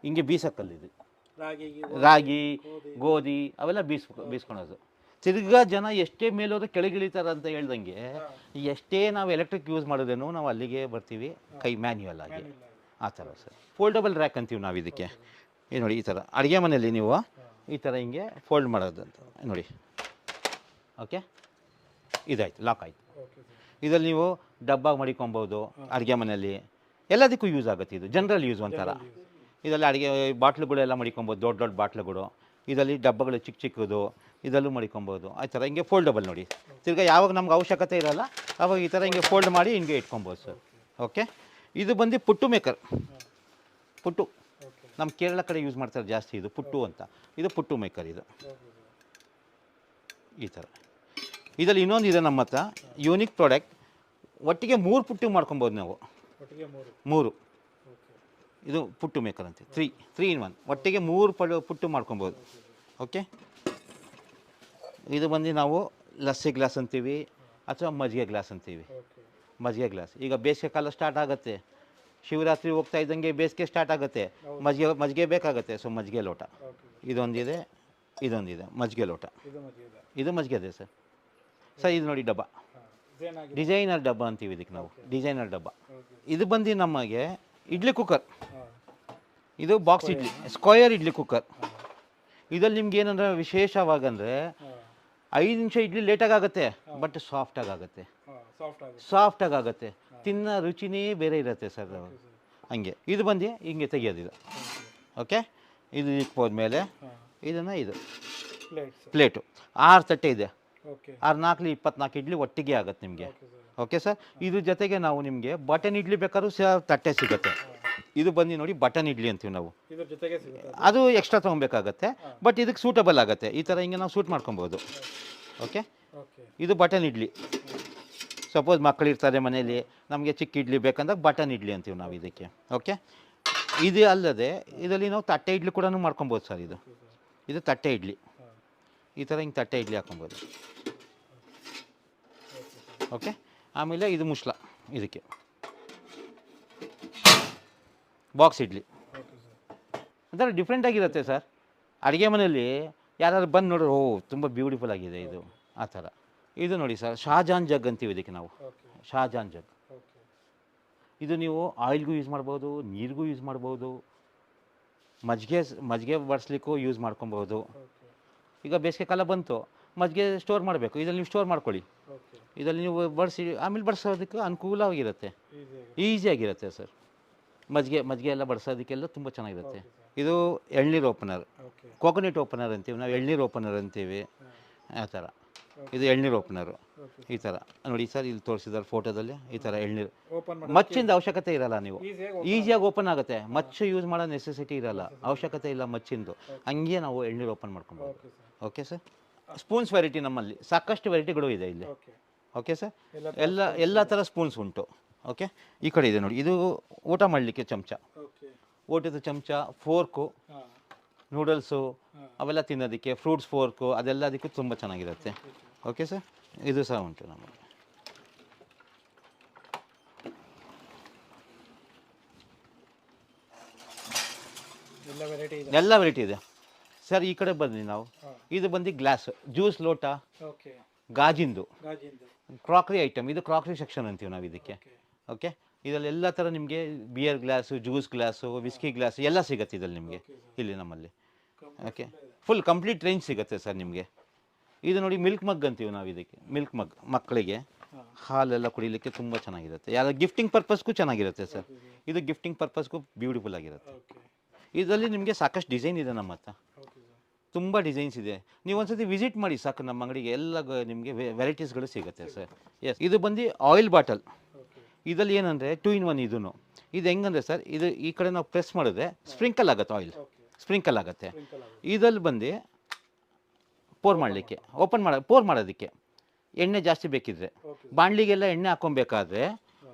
ಹಿಂಗೆ ಬೀಸಕ್ಕಲ್ಲು. ಇದು ರಾಗಿ, ಗೋಧಿ ಅವೆಲ್ಲ ಬೀಸ್ಕೊಳೋದು. ತಿರ್ಗಾ ಜನ ಎಷ್ಟೇ ಮೇಲೋದ್ರೆ ಕೆಳಗಿಳಿತಾರೆ ಅಂತ ಹೇಳ್ದಂಗೆ, ಎಷ್ಟೇ ನಾವು ಎಲೆಕ್ಟ್ರಿಕ್ ಯೂಸ್ ಮಾಡೋದೇನೋ ನಾವು ಅಲ್ಲಿಗೆ ಬರ್ತೀವಿ, ಕೈ ಮ್ಯಾನ್ಯುವಲ್ ಆಗಿ. ಆ ಥರ ಸರ್. ಫೋಲ್ಡಬಲ್ ರ್ಯಾಕ್ ಅಂತೀವಿ ನಾವು ಇದಕ್ಕೆ. ನೋಡಿ ಈ ಥರ ಅಡುಗೆ ಮನೆಯಲ್ಲಿ ನೀವು ಈ ಥರ ಹಿಂಗೆ ಫೋಲ್ಡ್ ಮಾಡೋದು ಅಂತ ನೋಡಿ. ಓಕೆ, ಇದಾಯ್ತು, ಲಾಕ್ ಆಯಿತು. ಇದರಲ್ಲಿ ನೀವು ಡಬ್ಬಾಗಿ ಮಡಿಕೊಬೋದು ಅಡುಗೆ ಮನೆಯಲ್ಲಿ, ಎಲ್ಲದಕ್ಕೂ ಯೂಸ್ ಆಗುತ್ತೆ. ಇದು ಜನರಲ್ ಯೂಸ್ ಒಂಥರ. ಇದರಲ್ಲಿ ಅಡುಗೆ ಬಾಟ್ಲುಗಳೆಲ್ಲ ಮಡಿಕೊಬೋದು, ದೊಡ್ಡ ಬಾಟ್ಲುಗಳು. ಇದರಲ್ಲಿ ಡಬ್ಬಗಳು ಚಿಕ್ಕದು, ಇದರಲ್ಲೂ ಮಡಿಕೊಬೋದು. ಆ ಥರ ಹಿಂಗೆ ಫೋಲ್ಡಬಲ್. ನೋಡಿ ತಿರ್ಗಾ ಯಾವಾಗ ನಮ್ಗೆ ಅವಶ್ಯಕತೆ ಇರೋಲ್ಲ ಆವಾಗ ಈ ಥರ ಹಿಂಗೆ ಫೋಲ್ಡ್ ಮಾಡಿ ಹಿಂಗೆ ಇಟ್ಕೊಬೋದು ಸರ್. ಓಕೆ, ಇದು ಬಂದು ಪುಟ್ಟು ಮೇಕರ್. ಪುಟ್ಟು ನಮ್ಮ ಕೇರಳ ಕಡೆ ಯೂಸ್ ಮಾಡ್ತಾರೆ ಜಾಸ್ತಿ, ಇದು ಪುಟ್ಟು ಅಂತ. ಇದು ಪುಟ್ಟು ಮೇಕರ್. ಇದು ಈ ಥರ. ಇದರಲ್ಲಿ ಇನ್ನೊಂದು ಇದೆ ನಮ್ಮ ಹತ್ರ ಯೂನಿಕ್ ಪ್ರಾಡಕ್ಟ್. ಒಟ್ಟಿಗೆ 3 ಪುಟ್ಟು ಮಾಡ್ಕೊಬೋದು ನಾವು. 3 ಇದು ಪುಟ್ಟು ಮೇಕರ್ ಅಂತೆ 3 in 1 ಒಟ್ಟಿಗೆ 3 ಪುಟ್ಟು ಮಾಡ್ಕೊಬೋದು. ಓಕೆ, ಇದು ಬಂದು ನಾವು ಲಸ್ಸಿ ಗ್ಲಾಸ್ ಅಂತೀವಿ ಅಥವಾ ಮಜ್ಜಿಗೆ ಗ್ಲಾಸ್ ಅಂತೀವಿ. ಮಜ್ಜಿಗೆ ಗ್ಲಾಸ್ ಈಗ ಬೇಸಿಗೆ ಕಾಲ ಸ್ಟಾರ್ಟ್ ಆಗುತ್ತೆ, ಶಿವರಾತ್ರಿ ಹೋಗ್ತಾ ಇದ್ದಂಗೆ ಬೇಸಿಗೆ ಸ್ಟಾರ್ಟ್ ಆಗುತ್ತೆ, ಮಜ್ಜಿಗೆ ಬೇಕಾಗುತ್ತೆ. ಸೊ ಮಜ್ಜಿಗೆ ಲೋಟ ಇದೊಂದಿದೆ, ಇದೊಂದಿದೆ ಮಜ್ಜಿಗೆ ಲೋಟ. ಇದು ಮಜ್ಜಿಗೆ ಇದೆ ಸರ್. ಸರ್ ಇದು ನೋಡಿ ಡಬ್ಬ, ಡಿಸೈನರ್ ಡಬ್ಬ ಅಂತೀವಿ ಇದಕ್ಕೆ ನಾವು, ಡಿಸೈನರ್ ಡಬ್ಬ. ಇದು ಬಂದು ನಮಗೆ ಇಡ್ಲಿ ಕುಕ್ಕರ್, ಇದು box idli, square idli cooker. ಇದರಲ್ಲಿ ನಿಮ್ಗೆ ಏನಂದ್ರೆ ವಿಶೇಷವಾಗಂದರೆ 5 ನಿಮಿಷ ಇಡ್ಲಿ ಲೇಟಾಗಿ ಆಗುತ್ತೆ, ಬಟ್ ಸಾಫ್ಟಾಗಿ ಆಗುತ್ತೆ, ಸಾಫ್ಟಾಗಿ ಆಗುತ್ತೆ. ತಿನ್ನೋ ರುಚಿನೇ ಬೇರೆ ಇರುತ್ತೆ ಸರ್ ಹಂಗೆ. ಇದು ಬಂದು ಹಿಂಗೆ ತೆಗಿಯೋದಿದು. ಓಕೆ, ಇದು ಇಕ್ಕೋದ್ಮೇಲೆ ಇದನ್ನು ಇದು ಪ್ಲೇಟು 6 ತಟ್ಟೆ ಇದೆ, 6 4 24 ಇಡ್ಲಿ ಒಟ್ಟಿಗೆ ಆಗುತ್ತೆ ನಿಮಗೆ. ಓಕೆ ಸರ್, ಇದ್ರ ಜೊತೆಗೆ ನಾವು ನಿಮಗೆ ಬಟನ್ ಇಡ್ಲಿ ಬೇಕಾದ್ರೂ ತಟ್ಟೆ ಸಿಗುತ್ತೆ. ಇದು ಬಂದು ನೋಡಿ ಬಟನ್ ಇಡ್ಲಿ ಅಂತೀವಿ ನಾವು, ಅದು ಎಕ್ಸ್ಟ್ರಾ ತೊಗೊಬೇಕಾಗತ್ತೆ, ಬಟ್ ಇದಕ್ಕೆ ಸೂಟಬಲ್ ಆಗುತ್ತೆ. ಈ ಥರ ಹಿಂಗೆ ನಾವು ಸೂಟ್ ಮಾಡ್ಕೊಬೋದು. ಓಕೆ, ಇದು ಬಟನ್ ಇಡ್ಲಿ. ಸಪೋಸ್ ಮಕ್ಕಳಿರ್ತಾರೆ ಮನೇಲಿ, ನಮಗೆ ಚಿಕ್ಕ ಇಡ್ಲಿ ಬೇಕಂದಾಗ ಬಟನ್ ಇಡ್ಲಿ ಅಂತೀವಿ ನಾವು ಇದಕ್ಕೆ. ಓಕೆ, ಇದು ಅಲ್ಲದೆ ಇದರಲ್ಲಿ ನಾವು ತಟ್ಟೆ ಇಡ್ಲಿ ಕೂಡ ಮಾಡ್ಕೊಬೋದು ಸರ್. ಇದು ತಟ್ಟೆ ಇಡ್ಲಿ, ಈ ಥರ ಹಿಂಗೆ ತಟ್ಟೆ ಇಡ್ಲಿ ಹಾಕೊಬೋದು. ಓಕೆ, ಆಮೇಲೆ ಇದು ಮುಸ್ಲ, ಇದಕ್ಕೆ ಬಾಕ್ಸ್ ಇಡ್ಲಿ. ಒಂಥರ ಡಿಫ್ರೆಂಟಾಗಿರುತ್ತೆ ಸರ್. ಅಡುಗೆ ಮನೆಯಲ್ಲಿ ಯಾರಾದ್ರು ಬಂದು ನೋಡ್ರಿ, ಓ ತುಂಬ ಬ್ಯೂಟಿಫುಲ್ ಆಗಿದೆ ಇದು, ಆ ಥರ. ಇದು ನೋಡಿ ಸರ್, ಶಾಜಾನ್ ಜಗ್ ಅಂತೀವಿ ಇದಕ್ಕೆ ನಾವು, ಶಾಜಾನ್ ಜಗ್. ಇದು ನೀವು ಆಯಿಲ್ಗೂ ಯೂಸ್ ಮಾಡ್ಬೋದು, ನೀರಿಗೂ ಯೂಸ್ ಮಾಡ್ಬೋದು, ಮಜ್ಜಿಗೆ ಬಡಿಸ್ಲಿಕ್ಕೂ ಯೂಸ್ ಮಾಡ್ಕೊಬೋದು. ಈಗ ಬೇಸಿಗೆ ಕಾಲ ಬಂತು, ಮಜ್ಜಿಗೆ ಸ್ಟೋರ್ ಮಾಡಬೇಕು, ಇದರಲ್ಲಿ ನೀವು ಸ್ಟೋರ್ ಮಾಡ್ಕೊಳ್ಳಿ. ಇದರಲ್ಲಿ ನೀವು ಬಡಿಸಿ ಆಮೇಲೆ ಬಡಿಸೋದಕ್ಕೆ ಅನುಕೂಲವಾಗಿರುತ್ತೆ, ಈಸಿಯಾಗಿರುತ್ತೆ ಸರ್. ಮಜ್ಜಿಗೆ ಎಲ್ಲ ಬಡಿಸೋದಕ್ಕೆಲ್ಲ ತುಂಬ ಚೆನ್ನಾಗಿರುತ್ತೆ. ಇದು ಎಳ್ನೀರು ಓಪನರ್, ಕೋಕೋನಟ್ ಓಪನರ್ ಅಂತೀವಿ ನಾವು, ಎಳ್ನೀರು ಓಪನರ್ ಅಂತೀವಿ, ಆ ಥರ. ಇದು ಎಳ್ನೀರು ಓಪನರು ಈ ಥರ ನೋಡಿ ಸರ್, ಇಲ್ಲಿ ತೋರಿಸಿದ್ದಾರೆ ಫೋಟೋದಲ್ಲಿ. ಈ ಥರ ಎಳ್ನೀರು, ಮಚ್ಚಿಂದ ಅವಶ್ಯಕತೆ ಇರಲ್ಲ, ನೀವು ಈಸಿಯಾಗಿ ಓಪನ್ ಆಗುತ್ತೆ. ಮಚ್ಚು ಯೂಸ್ ಮಾಡೋ ನೆಸೆಸಿಟಿ ಇರಲ್ಲ, ಅವಶ್ಯಕತೆ ಇಲ್ಲ ಮಚ್ಚಿಂದು. ಹಂಗೆ ನಾವು ಎಳ್ನೀರು ಓಪನ್ ಮಾಡ್ಕೊಬೋದು. ಓಕೆ ಸರ್, ಸ್ಪೂನ್ಸ್ ವೆರೈಟಿ ನಮ್ಮಲ್ಲಿ ಸಾಕಷ್ಟು ವೆರೈಟಿಗಳು ಇದೆ ಇಲ್ಲಿ. ಓಕೆ ಸರ್, ಎಲ್ಲ ಥರ ಸ್ಪೂನ್ಸ್ ಉಂಟು. ಓಕೆ, ಈ ಕಡೆ ಇದೆ ನೋಡಿ, ಇದು ಊಟ ಮಾಡಲಿಕ್ಕೆ ಚಮಚ, ಊಟದ ಚಮಚ, ಫೋರ್ಕು, ನೂಡಲ್ಸು ಅವೆಲ್ಲ ತಿನ್ನೋದಕ್ಕೆ, ಫ್ರೂಟ್ಸ್ ಫೋರ್ಕು, ಅದೆಲ್ಲದಕ್ಕೂ ತುಂಬ ಚೆನ್ನಾಗಿರುತ್ತೆ. ಓಕೆ ಸರ್, ಇದು ಸಹ ಉಂಟು ನಮಗೆ. ಎಲ್ಲ ವೆರೈಟಿ ಇದೆ ಸರ್. ಈ ಕಡೆ ಬಂದ್ವಿ ನಾವು, ಇದು ಬಂದು ಗ್ಲಾಸ್, ಜ್ಯೂಸ್ ಲೋಟ, ಗಾಜಿಂದು ಕ್ರಾಕ್ರಿ ಐಟಮ್. ಇದು ಕ್ರಾಕ್ರಿ ಸೆಕ್ಷನ್ ಅಂತೀವಿ ನಾವು ಇದಕ್ಕೆ. ಓಕೆ, ಇದರಲ್ಲಿ ಎಲ್ಲ ಥರ ನಿಮಗೆ beer glass, juice glass, whisky glass ಎಲ್ಲ ಸಿಗುತ್ತೆ ಇದರಲ್ಲಿ ನಿಮಗೆ, ಇಲ್ಲಿ ನಮ್ಮಲ್ಲಿ. ಓಕೆ, ಫುಲ್ ಕಂಪ್ಲೀಟ್ ರೇಂಜ್ ಸಿಗುತ್ತೆ ಸರ್ ನಿಮಗೆ. ಇದು ನೋಡಿ ಮಿಲ್ಕ್ ಮಗ್ ಅಂತೀವಿ ನಾವು ಇದಕ್ಕೆ, ಮಿಲ್ಕ್ ಮಗ್, ಮಕ್ಕಳಿಗೆ ಹಾಲೆಲ್ಲ ಕುಡಿಲಿಕ್ಕೆ ತುಂಬ ಚೆನ್ನಾಗಿರುತ್ತೆ. ಯಾರು ಗಿಫ್ಟಿಂಗ್ ಪರ್ಪಸ್ಗೂ ಚೆನ್ನಾಗಿರುತ್ತೆ ಸರ್. ಇದು ಗಿಫ್ಟಿಂಗ್ ಪರ್ಪಸ್ಗೂ ಬ್ಯೂಟಿಫುಲ್ ಆಗಿರುತ್ತೆ. ಇದರಲ್ಲಿ ನಿಮಗೆ ಸಾಕಷ್ಟು ಡಿಸೈನ್ ಇದೆ ನಮ್ಮ ಹತ್ರ, ತುಂಬ ಡಿಸೈನ್ಸ್ ಇದೆ. ನೀವು ಒಂದ್ಸತಿ ವಿಸಿಟ್ ಮಾಡಿ ಸಾಕು ನಮ್ಮ ಅಂಗಡಿಗೆ, ಎಲ್ಲ ನಿಮಗೆ ವೆರೈಟೀಸ್ಗಳು ಸಿಗುತ್ತೆ ಸರ್. ಎಸ್, ಇದು ಬಂದು ಆಯಿಲ್ ಬಾಟಲ್. ಇದರಲ್ಲಿ ಏನಂದರೆ 2 in 1 ಇದೂ. ಇದು ಹೆಂಗಂದರೆ ಸರ್, ಇದು ಈ ಕಡೆ ನಾವು ಪ್ರೆಸ್ ಮಾಡಿದ್ರೆ ಸ್ಪ್ರಿಂಕಲ್ ಆಗುತ್ತೆ, ಆಯಿಲ್ ಸ್ಪ್ರಿಂಕಲ್ ಆಗುತ್ತೆ. ಇದರಲ್ಲಿ ಬಂದು ಪೋರ್ ಮಾಡಲಿಕ್ಕೆ, ಪೋರ್ ಮಾಡೋದಕ್ಕೆ ಎಣ್ಣೆ ಜಾಸ್ತಿ ಬೇಕಿದ್ರೆ, ಬಾಣಲಿಗೆಲ್ಲ ಎಣ್ಣೆ ಹಾಕೊಬೇಕಾದ್ರೆ,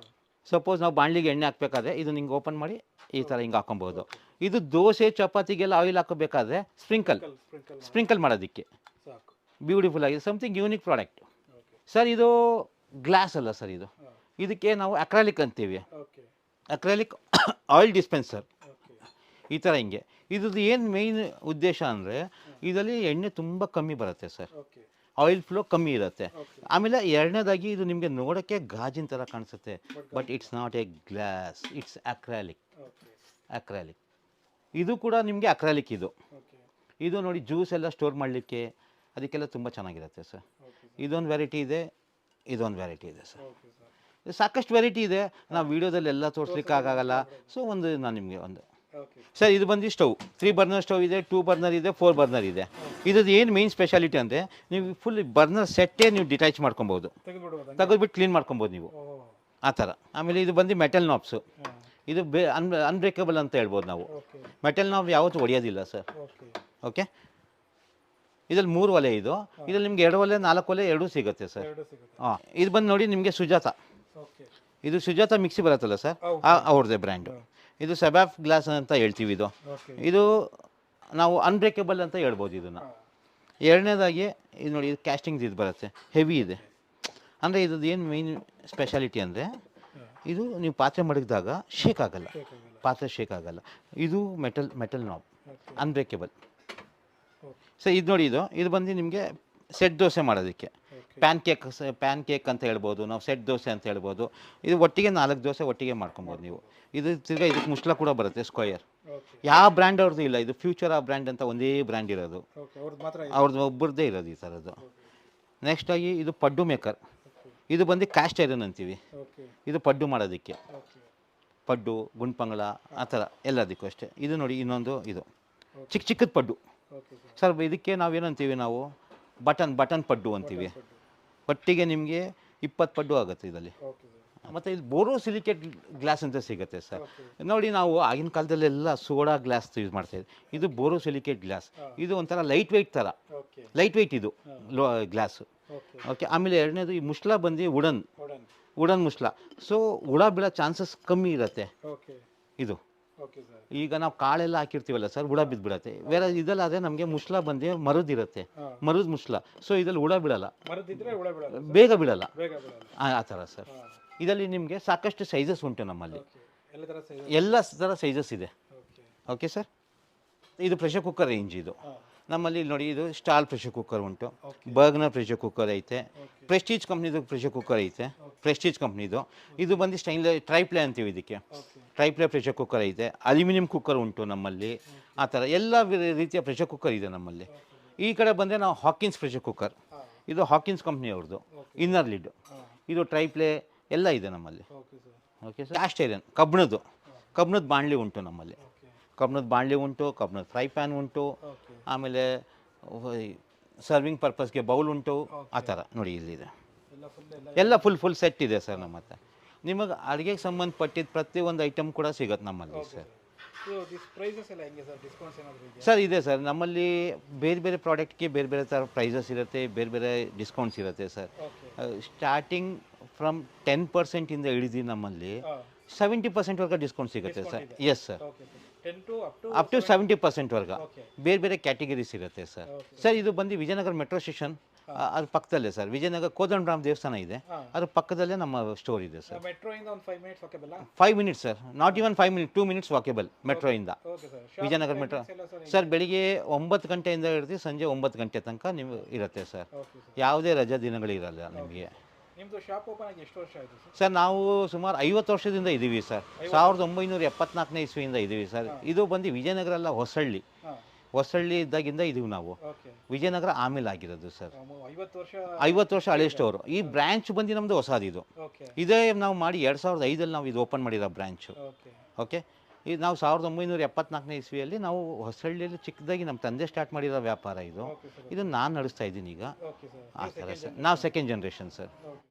ಸಪೋಸ್ ನಾವು ಬಾಣಲಿಗೆ ಎಣ್ಣೆ ಹಾಕಬೇಕಾದ್ರೆ ಇದು ನಿಂಗೆ ಓಪನ್ ಮಾಡಿ ಈ ಥರ ಹಿಂಗೆ ಹಾಕೊಬೋದು. ಇದು ದೋಸೆ ಚಪಾತಿಗೆಲ್ಲ ಆಯಿಲ್ ಹಾಕೋಬೇಕಾದ್ರೆ ಸ್ಪ್ರಿಂಕಲ್ ಮಾಡೋದಕ್ಕೆ ಬ್ಯೂಟಿಫುಲ್ ಆಗಿದೆ. Something unique product sir. ಇದು ಗ್ಲಾಸ್ ಅಲ್ಲ ಸರ್, ಇದಕ್ಕೆ ನಾವು ಅಕ್ರಾಲಿಕ್ ಅಂತೀವಿ, ಅಕ್ರಾಲಿಕ್ ಆಯಿಲ್ ಡಿಸ್ಪೆನ್ಸರ್. ಈ ಥರ ಹಿಂಗೆ ಇದ್ರದ್ದು ಏನು ಮೇಯ್ನ್ ಉದ್ದೇಶ ಅಂದರೆ, ಇದರಲ್ಲಿ ಎಣ್ಣೆ ತುಂಬ ಕಮ್ಮಿ ಬರುತ್ತೆ ಸರ್, ಆಯಿಲ್ ಫ್ಲೋ ಕಮ್ಮಿ ಇರುತ್ತೆ. ಆಮೇಲೆ ಎರಡನೇದಾಗಿ ಇದು ನಿಮಗೆ ನೋಡೋಕ್ಕೆ ಗಾಜಿನ ಥರ ಕಾಣಿಸುತ್ತೆ, but it's not A glass, it's acrylic. ಇದು ಕೂಡ ನಿಮಗೆ ಅಕ್ರಾಲಿಕ್. ಇದು ನೋಡಿ ಜ್ಯೂಸ್ ಎಲ್ಲ ಸ್ಟೋರ್ ಮಾಡಲಿಕ್ಕೆ ಅದಕ್ಕೆಲ್ಲ ತುಂಬ ಚೆನ್ನಾಗಿರುತ್ತೆ ಸರ್. ಇದೊಂದು ವೆರೈಟಿ ಇದೆ, ಇದೊಂದು ವೆರೈಟಿ ಇದೆ ಸರ್. ಸಾಕಷ್ಟು ವೆರೈಟಿ ಇದೆ, ನಾವು ವೀಡಿಯೋದಲ್ಲಿ ಎಲ್ಲ ತೋರಿಸ್ಲಿಕ್ಕೆ ಆಗೋಲ್ಲ. ಸೊ ನಾನು ನಿಮಗೆ ಒಂದು ಸರ್, ಇದು ಬಂದು ಸ್ಟವ್ 3 ಬರ್ನರ್ ಸ್ಟವ್ ಇದೆ, 2 ಬರ್ನರ್ ಇದೆ, 4 ಬರ್ನರ್ ಇದೆ. ಇದ್ರದ್ದು ಏನು ಮೇನ್ ಸ್ಪೆಷಾಲಿಟಿ ಅಂದರೆ, ನೀವು ಫುಲ್ ಬರ್ನರ್ ಸೆಟ್ಟೇ ನೀವು ಡಿಟ್ಯಾಚ್ ಮಾಡ್ಕೊಬೋದು, ತೆಗೆದುಬಿಟ್ಟು ಕ್ಲೀನ್ ಮಾಡ್ಕೊಬೋದು ನೀವು, ಆ ಥರ. ಆಮೇಲೆ ಇದು ಬಂದು ಮೆಟಲ್ ನಾಬ್ಸು. ಇದು ಅನ್ಬ್ರೇಕಬಲ್ ಅಂತ ಹೇಳ್ಬೋದು ನಾವು. ಮೆಟಲ್ ನಾಬ್ ಯಾವತ್ತೂ ಹೊಡೆಯೋದಿಲ್ಲ ಸರ್. ಓಕೆ, ಇದರಲ್ಲಿ 3 ಒಲೆ. ಇದರಲ್ಲಿ ನಿಮ್ಗೆ 2 ಒಲೆ 4 ಒಲೆ ಎರಡೂ ಸಿಗುತ್ತೆ ಸರ್. ಹಾಂ, ಇದು ಬಂದು ನೋಡಿ ನಿಮಗೆ ಸುಜಾತ. ಇದು ಸುಜಾತ ಮಿಕ್ಸಿ ಬರುತ್ತಲ್ಲ ಸರ್, ಅವ್ರದ್ದೇ ಬ್ರ್ಯಾಂಡು. ಇದು ಸೆಬಾಫ್ ಗ್ಲಾಸ್ ಅಂತ ಹೇಳ್ತೀವಿ ಇದು. ಓಕೆ. ಇದು ನಾವು ಅನ್ಬ್ರೇಕಬಲ್ ಅಂತ ಹೇಳ್ಬೋದು ಇದನ್ನು. ಎರಡನೇದಾಗಿ ಇದು ನೋಡಿ, ಇದು ಕ್ಯಾಸ್ಟಿಂಗ್ಸ್ ಇದು ಬರುತ್ತೆ, ಹೆವಿ ಇದೆ. ಅಂದರೆ ಇದ್ರದ್ದು ಏನು ಮೇಯ್ನ್ ಸ್ಪೆಷಾಲಿಟಿ ಅಂದರೆ ಇದು ನೀವು ಪಾತ್ರೆ ಮಡಗಿದಾಗ ಶೇಕ್ ಆಗಲ್ಲ, ಪಾತ್ರೆ ಶೇಕ್ ಆಗಲ್ಲ. ಇದು ಮೆಟಲ್ ನಾಬ್, ಅನ್ಬ್ರೇಕಬಲ್. ಸೊ ಇದು ನೋಡಿ, ಇದು ಬಂದು ನಿಮಗೆ ಸೆಟ್ ದೋಸೆ ಮಾಡೋದಕ್ಕೆ, ಪ್ಯಾನ್ ಕೇಕ್ ಅಂತ ಹೇಳ್ಬೋದು ನಾವು, ಸೆಟ್ ದೋಸೆ ಅಂತ ಹೇಳ್ಬೋದು. ಇದು ಒಟ್ಟಿಗೆ 4 ದೋಸೆ ಒಟ್ಟಿಗೆ ಮಾಡ್ಕೊಬೋದು ನೀವು. ಇದು ತಿರ್ಗಾ ಇದಕ್ಕೆ ಮುಸ್ಲ ಕೂಡ ಬರುತ್ತೆ, ಸ್ಕ್ವಯರ್. ಯಾವ ಬ್ರ್ಯಾಂಡ್ ಅವ್ರದ್ದು ಇಲ್ಲ, ಇದು ಫ್ಯೂಚರ್ ಆ ಬ್ರ್ಯಾಂಡ್ ಅಂತ ಒಂದೇ ಬ್ರ್ಯಾಂಡ್ ಇರೋದು, ಅವ್ರದ್ದು ಒಬ್ಬರದ್ದೇ ಇರೋದು ಈ ಥರದ್ದು. ನೆಕ್ಸ್ಟ್ ಆಗಿ ಇದು ಪಡ್ಡು ಮೇಕರ್. ಇದು ಬಂದು ಕ್ಯಾಸ್ಟ್ ಐರನ್ ಅಂತೀವಿ. ಇದು ಪಡ್ಡು ಮಾಡೋದಕ್ಕೆ, ಪಡ್ಡು, ಗುಂಡ್ಪಂಗಳ ಆ ಥರ ಎಲ್ಲದಕ್ಕೂ ಅಷ್ಟೇ. ಇದು ನೋಡಿ ಇನ್ನೊಂದು, ಇದು ಚಿಕ್ಕದ ಪಡ್ಡು ಸರ್. ಇದಕ್ಕೆ ನಾವೇನಂತೀವಿ ನಾವು, ಬಟನ್ ಪಡ್ಡು ಅಂತೀವಿ. ಒಟ್ಟಿಗೆ ನಿಮಗೆ 20 ಪಡ್ಡು ಆಗುತ್ತೆ ಇದರಲ್ಲಿ. ಮತ್ತು ಇಲ್ಲಿ ಬೋರೋಸಿಲಿಕೇಟ್ ಗ್ಲಾಸ್ ಅಂತ ಸಿಗುತ್ತೆ ಸರ್. ನೋಡಿ, ನಾವು ಆಗಿನ ಕಾಲದಲ್ಲೆಲ್ಲ ಸೋಡಾ ಗ್ಲಾಸ್ ಯೂಸ್ ಮಾಡ್ತಾಯಿದ್ವಿ. ಇದು ಬೋರೋಸಿಲಿಕೇಟ್ ಗ್ಲಾಸ್. ಇದು ಒಂಥರ ಲೈಟ್ ವೆಯ್ಟ್ ಥರ, ಲೈಟ್ ವೆಯ್ಟ್ ಇದು ಗ್ಲಾಸು. ಓಕೆ. ಆಮೇಲೆ ಎರಡನೇದು ಈ ಮುಸ್ಲ ಬಂದು ವುಡನ್ ಮುಸ್ಲ. ಸೊ ಹುಳ ಬೀಳೋ ಚಾನ್ಸಸ್ ಕಮ್ಮಿ ಇರುತ್ತೆ ಇದು. ಈಗ ನಾವು ಕಾಳೆಲ್ಲ ಹಾಕಿರ್ತೀವಲ್ಲ ಸರ್, ಹುಳ ಬಿದ್ದುಬಿಡತ್ತೆ. ಬೇರೆ ಇದೆಲ್ಲ ಅದೇ ನಮಗೆ ಮುಸ್ಲ ಬಂದು ಮರದಿರುತ್ತೆ, ಮರದ ಮುಸ್ಲ. ಸೊ ಇದ್ರಲ್ಲಿ ಹುಳ ಬೀಳಲ್ಲ, ಬೇಗ ಬೀಳಲ್ಲ ಆ ಥರ ಸರ್. ಇದರಲ್ಲಿ ನಿಮಗೆ ಸಾಕಷ್ಟು ಸೈಜಸ್ ಉಂಟು ನಮ್ಮಲ್ಲಿ, ಎಲ್ಲ ಥರ ಸೈಜಸ್ ಇದೆ. Okay sir. ಇದು ಪ್ರೆಷರ್ ಕುಕ್ಕರ್ ರೇಂಜ್ ಇದು ನಮ್ಮಲ್ಲಿ. ನೋಡಿ, ಇದು ಸ್ಟಾಲ್ ಪ್ರೆಷರ್ ಕುಕ್ಕರ್ ಉಂಟು, ಬರ್ಗ್ನರ್ ಪ್ರೆಷರ್ ಕುಕ್ಕರ್ ಐತೆ, ಪ್ರೆಸ್ಟೀಜ್ ಕಂಪ್ನಿದು ಪ್ರೆಷರ್ ಕುಕ್ಕರ್ ಐತೆ, ಪ್ರೆಸ್ಟೀಜ್ ಕಂಪ್ನಿದು. ಇದು ಬಂದು ಟ್ರೈಪ್ಲೇ ಅಂತೀವಿ ಇದಕ್ಕೆ, ಟ್ರೈಪ್ಲೇ ಪ್ರೆಷರ್ ಕುಕ್ಕರ್ ಐತೆ. ಅಲ್ಯೂಮಿನಿಯಂ ಕುಕ್ಕರ್ ಉಂಟು ನಮ್ಮಲ್ಲಿ. ಆ ಥರ ಎಲ್ಲ ರೀತಿಯ ಪ್ರೆಷರ್ ಕುಕ್ಕರ್ ಇದೆ ನಮ್ಮಲ್ಲಿ. ಈ ಕಡೆ ಬಂದರೆ ನಾವು ಹಾಕಿನ್ಸ್ ಪ್ರೆಷರ್ ಕುಕ್ಕರ್, ಇದು ಹಾಕಿನ್ಸ್ ಕಂಪ್ನಿ ಅವ್ರದ್ದು, ಇನ್ನರ್ ಲಿಡ್. ಇದು ಟ್ರೈಪ್ಲೇ ಎಲ್ಲ ಇದೆ ನಮ್ಮಲ್ಲಿ. Okay sir. ಕ್ಯಾಸ್ಟ್ ಐರನ್, ಕಬ್ಬಿಣದ ಬಾಣಲಿ ಉಂಟು ನಮ್ಮಲ್ಲಿ. ಕಬ್ಬಿಣದ ಬಾಣಲಿ ಉಂಟು, ಕಬ್ಬಿಣದ ಫ್ರೈ ಪ್ಯಾನ್ ಉಂಟು, ಆಮೇಲೆ ಸರ್ವಿಂಗ್ ಪರ್ಪಸ್ಗೆ ಬೌಲ್ ಉಂಟು. ಆ ಥರ ನೋಡಿ ಇಲ್ಲಿದೆ, ಎಲ್ಲ ಫುಲ್ ಸೆಟ್ ಇದೆ ಸರ್ ನಮ್ಮ ಹತ್ರ. ನಿಮಗೆ ಅಡುಗೆಗೆ ಸಂಬಂಧಪಟ್ಟಿದ್ದು ಪ್ರತಿಯೊಂದು ಐಟಮ್ ಕೂಡ ಸಿಗುತ್ತೆ ನಮ್ಮಲ್ಲಿ ಸರ್. ಸರ್ ಇದೆ ಸರ್ ನಮ್ಮಲ್ಲಿ. ಬೇರೆ ಪ್ರಾಡಕ್ಟ್ಗೆ ಬೇರೆ ಥರ ಪ್ರೈಸಸ್ ಇರುತ್ತೆ, ಬೇರೆ ಡಿಸ್ಕೌಂಟ್ಸ್ ಇರುತ್ತೆ ಸರ್. ಸ್ಟಾರ್ಟಿಂಗ್ ಫ್ರಮ್ 10% ಇಂದ ಹಿಡಿದು ನಮ್ಮಲ್ಲಿ 70% ಡಿಸ್ಕೌಂಟ್ ಸಿಗುತ್ತೆ sir. Yes sir, up to 70% ಬೇರೆ ಕ್ಯಾಟಗರೀಸ್ ಇರುತ್ತೆ ಸರ್. ಸರ್ ಇದು ಬಂದು ವಿಜಯನಗರ ಮೆಟ್ರೋ ಸ್ಟೇಷನ್ ಅದ್ರ ಪಕ್ಕದಲ್ಲೇ ಸರ್. ವಿಜಯನಗರ ಕೋದಂಡರಾಮ್ ದೇವಸ್ಥಾನ ಇದೆ, ಅದ್ರ ಪಕ್ಕದಲ್ಲೇ ನಮ್ಮ ಸ್ಟೋರ್ ಇದೆ sir. 5 minutes sir, not even 5 minutes, 2 minutes walkable ಮೆಟ್ರೋಯಿಂದ. ವಿಜಯನಗರ ಮೆಟ್ರೋ ಸರ್ ಬೆಳಿಗ್ಗೆ 9 ಗಂಟೆಯಿಂದ ಹಿಡಿದು ಸಂಜೆ 9 ಗಂಟೆ ತನಕ ನೀವು ಇರುತ್ತೆ ಸರ್. ಯಾವುದೇ ರಜಾ ದಿನಗಳಿರಲ್ಲ ನಿಮಗೆ. ಸರ್ ನಾವು ಸುಮಾರು 50 ವರ್ಷದಿಂದ ಇದ್ದೀವಿ ಸರ್. 1974ನೇ ಇಸ್ವಿಯಿಂದ ಇದ್ದೀವಿ ಸರ್. ಇದು ಬಂದು ವಿಜಯನಗರ ಅಲ್ಲ, ಹೊಸಳ್ಳಿ ಇದ್ದಾಗಿಂದ ಇದೀವಿ ನಾವು. ವಿಜಯನಗರ ಆಮೇಲೆ ಆಗಿರೋದು ಸರ್. 50 ವರ್ಷ ಹಳೆ ಸ್ಟೋರು. ಈ ಬ್ರ್ಯಾಂಚ್ ಬಂದು ನಮ್ಮದು ಹೊಸದು. ಇದೇ ನಾವು ಮಾಡಿ 2005 ನಾವು ಇದು ಓಪನ್ ಮಾಡಿರೋ ಬ್ರ್ಯಾಂಚು. ಓಕೆ. ಇದು ನಾವು 1974ನೇ ಇಸ್ವಿಯಲ್ಲಿ ನಾವು ಹೊಸಳ್ಳಿಯಲ್ಲಿ ಚಿಕ್ಕದಾಗಿ ನಮ್ಮ ತಂದೆ ಸ್ಟಾರ್ಟ್ ಮಾಡಿರೋ ವ್ಯಾಪಾರ ಇದು. ನಾನು ನಡೆಸ್ತಾ ಇದ್ದೀನಿ ಈಗ. ಆ ಥರ ಸರ್. ನಾವು ಸೆಕೆಂಡ್ ಜನ್ರೇಷನ್ ಸರ್.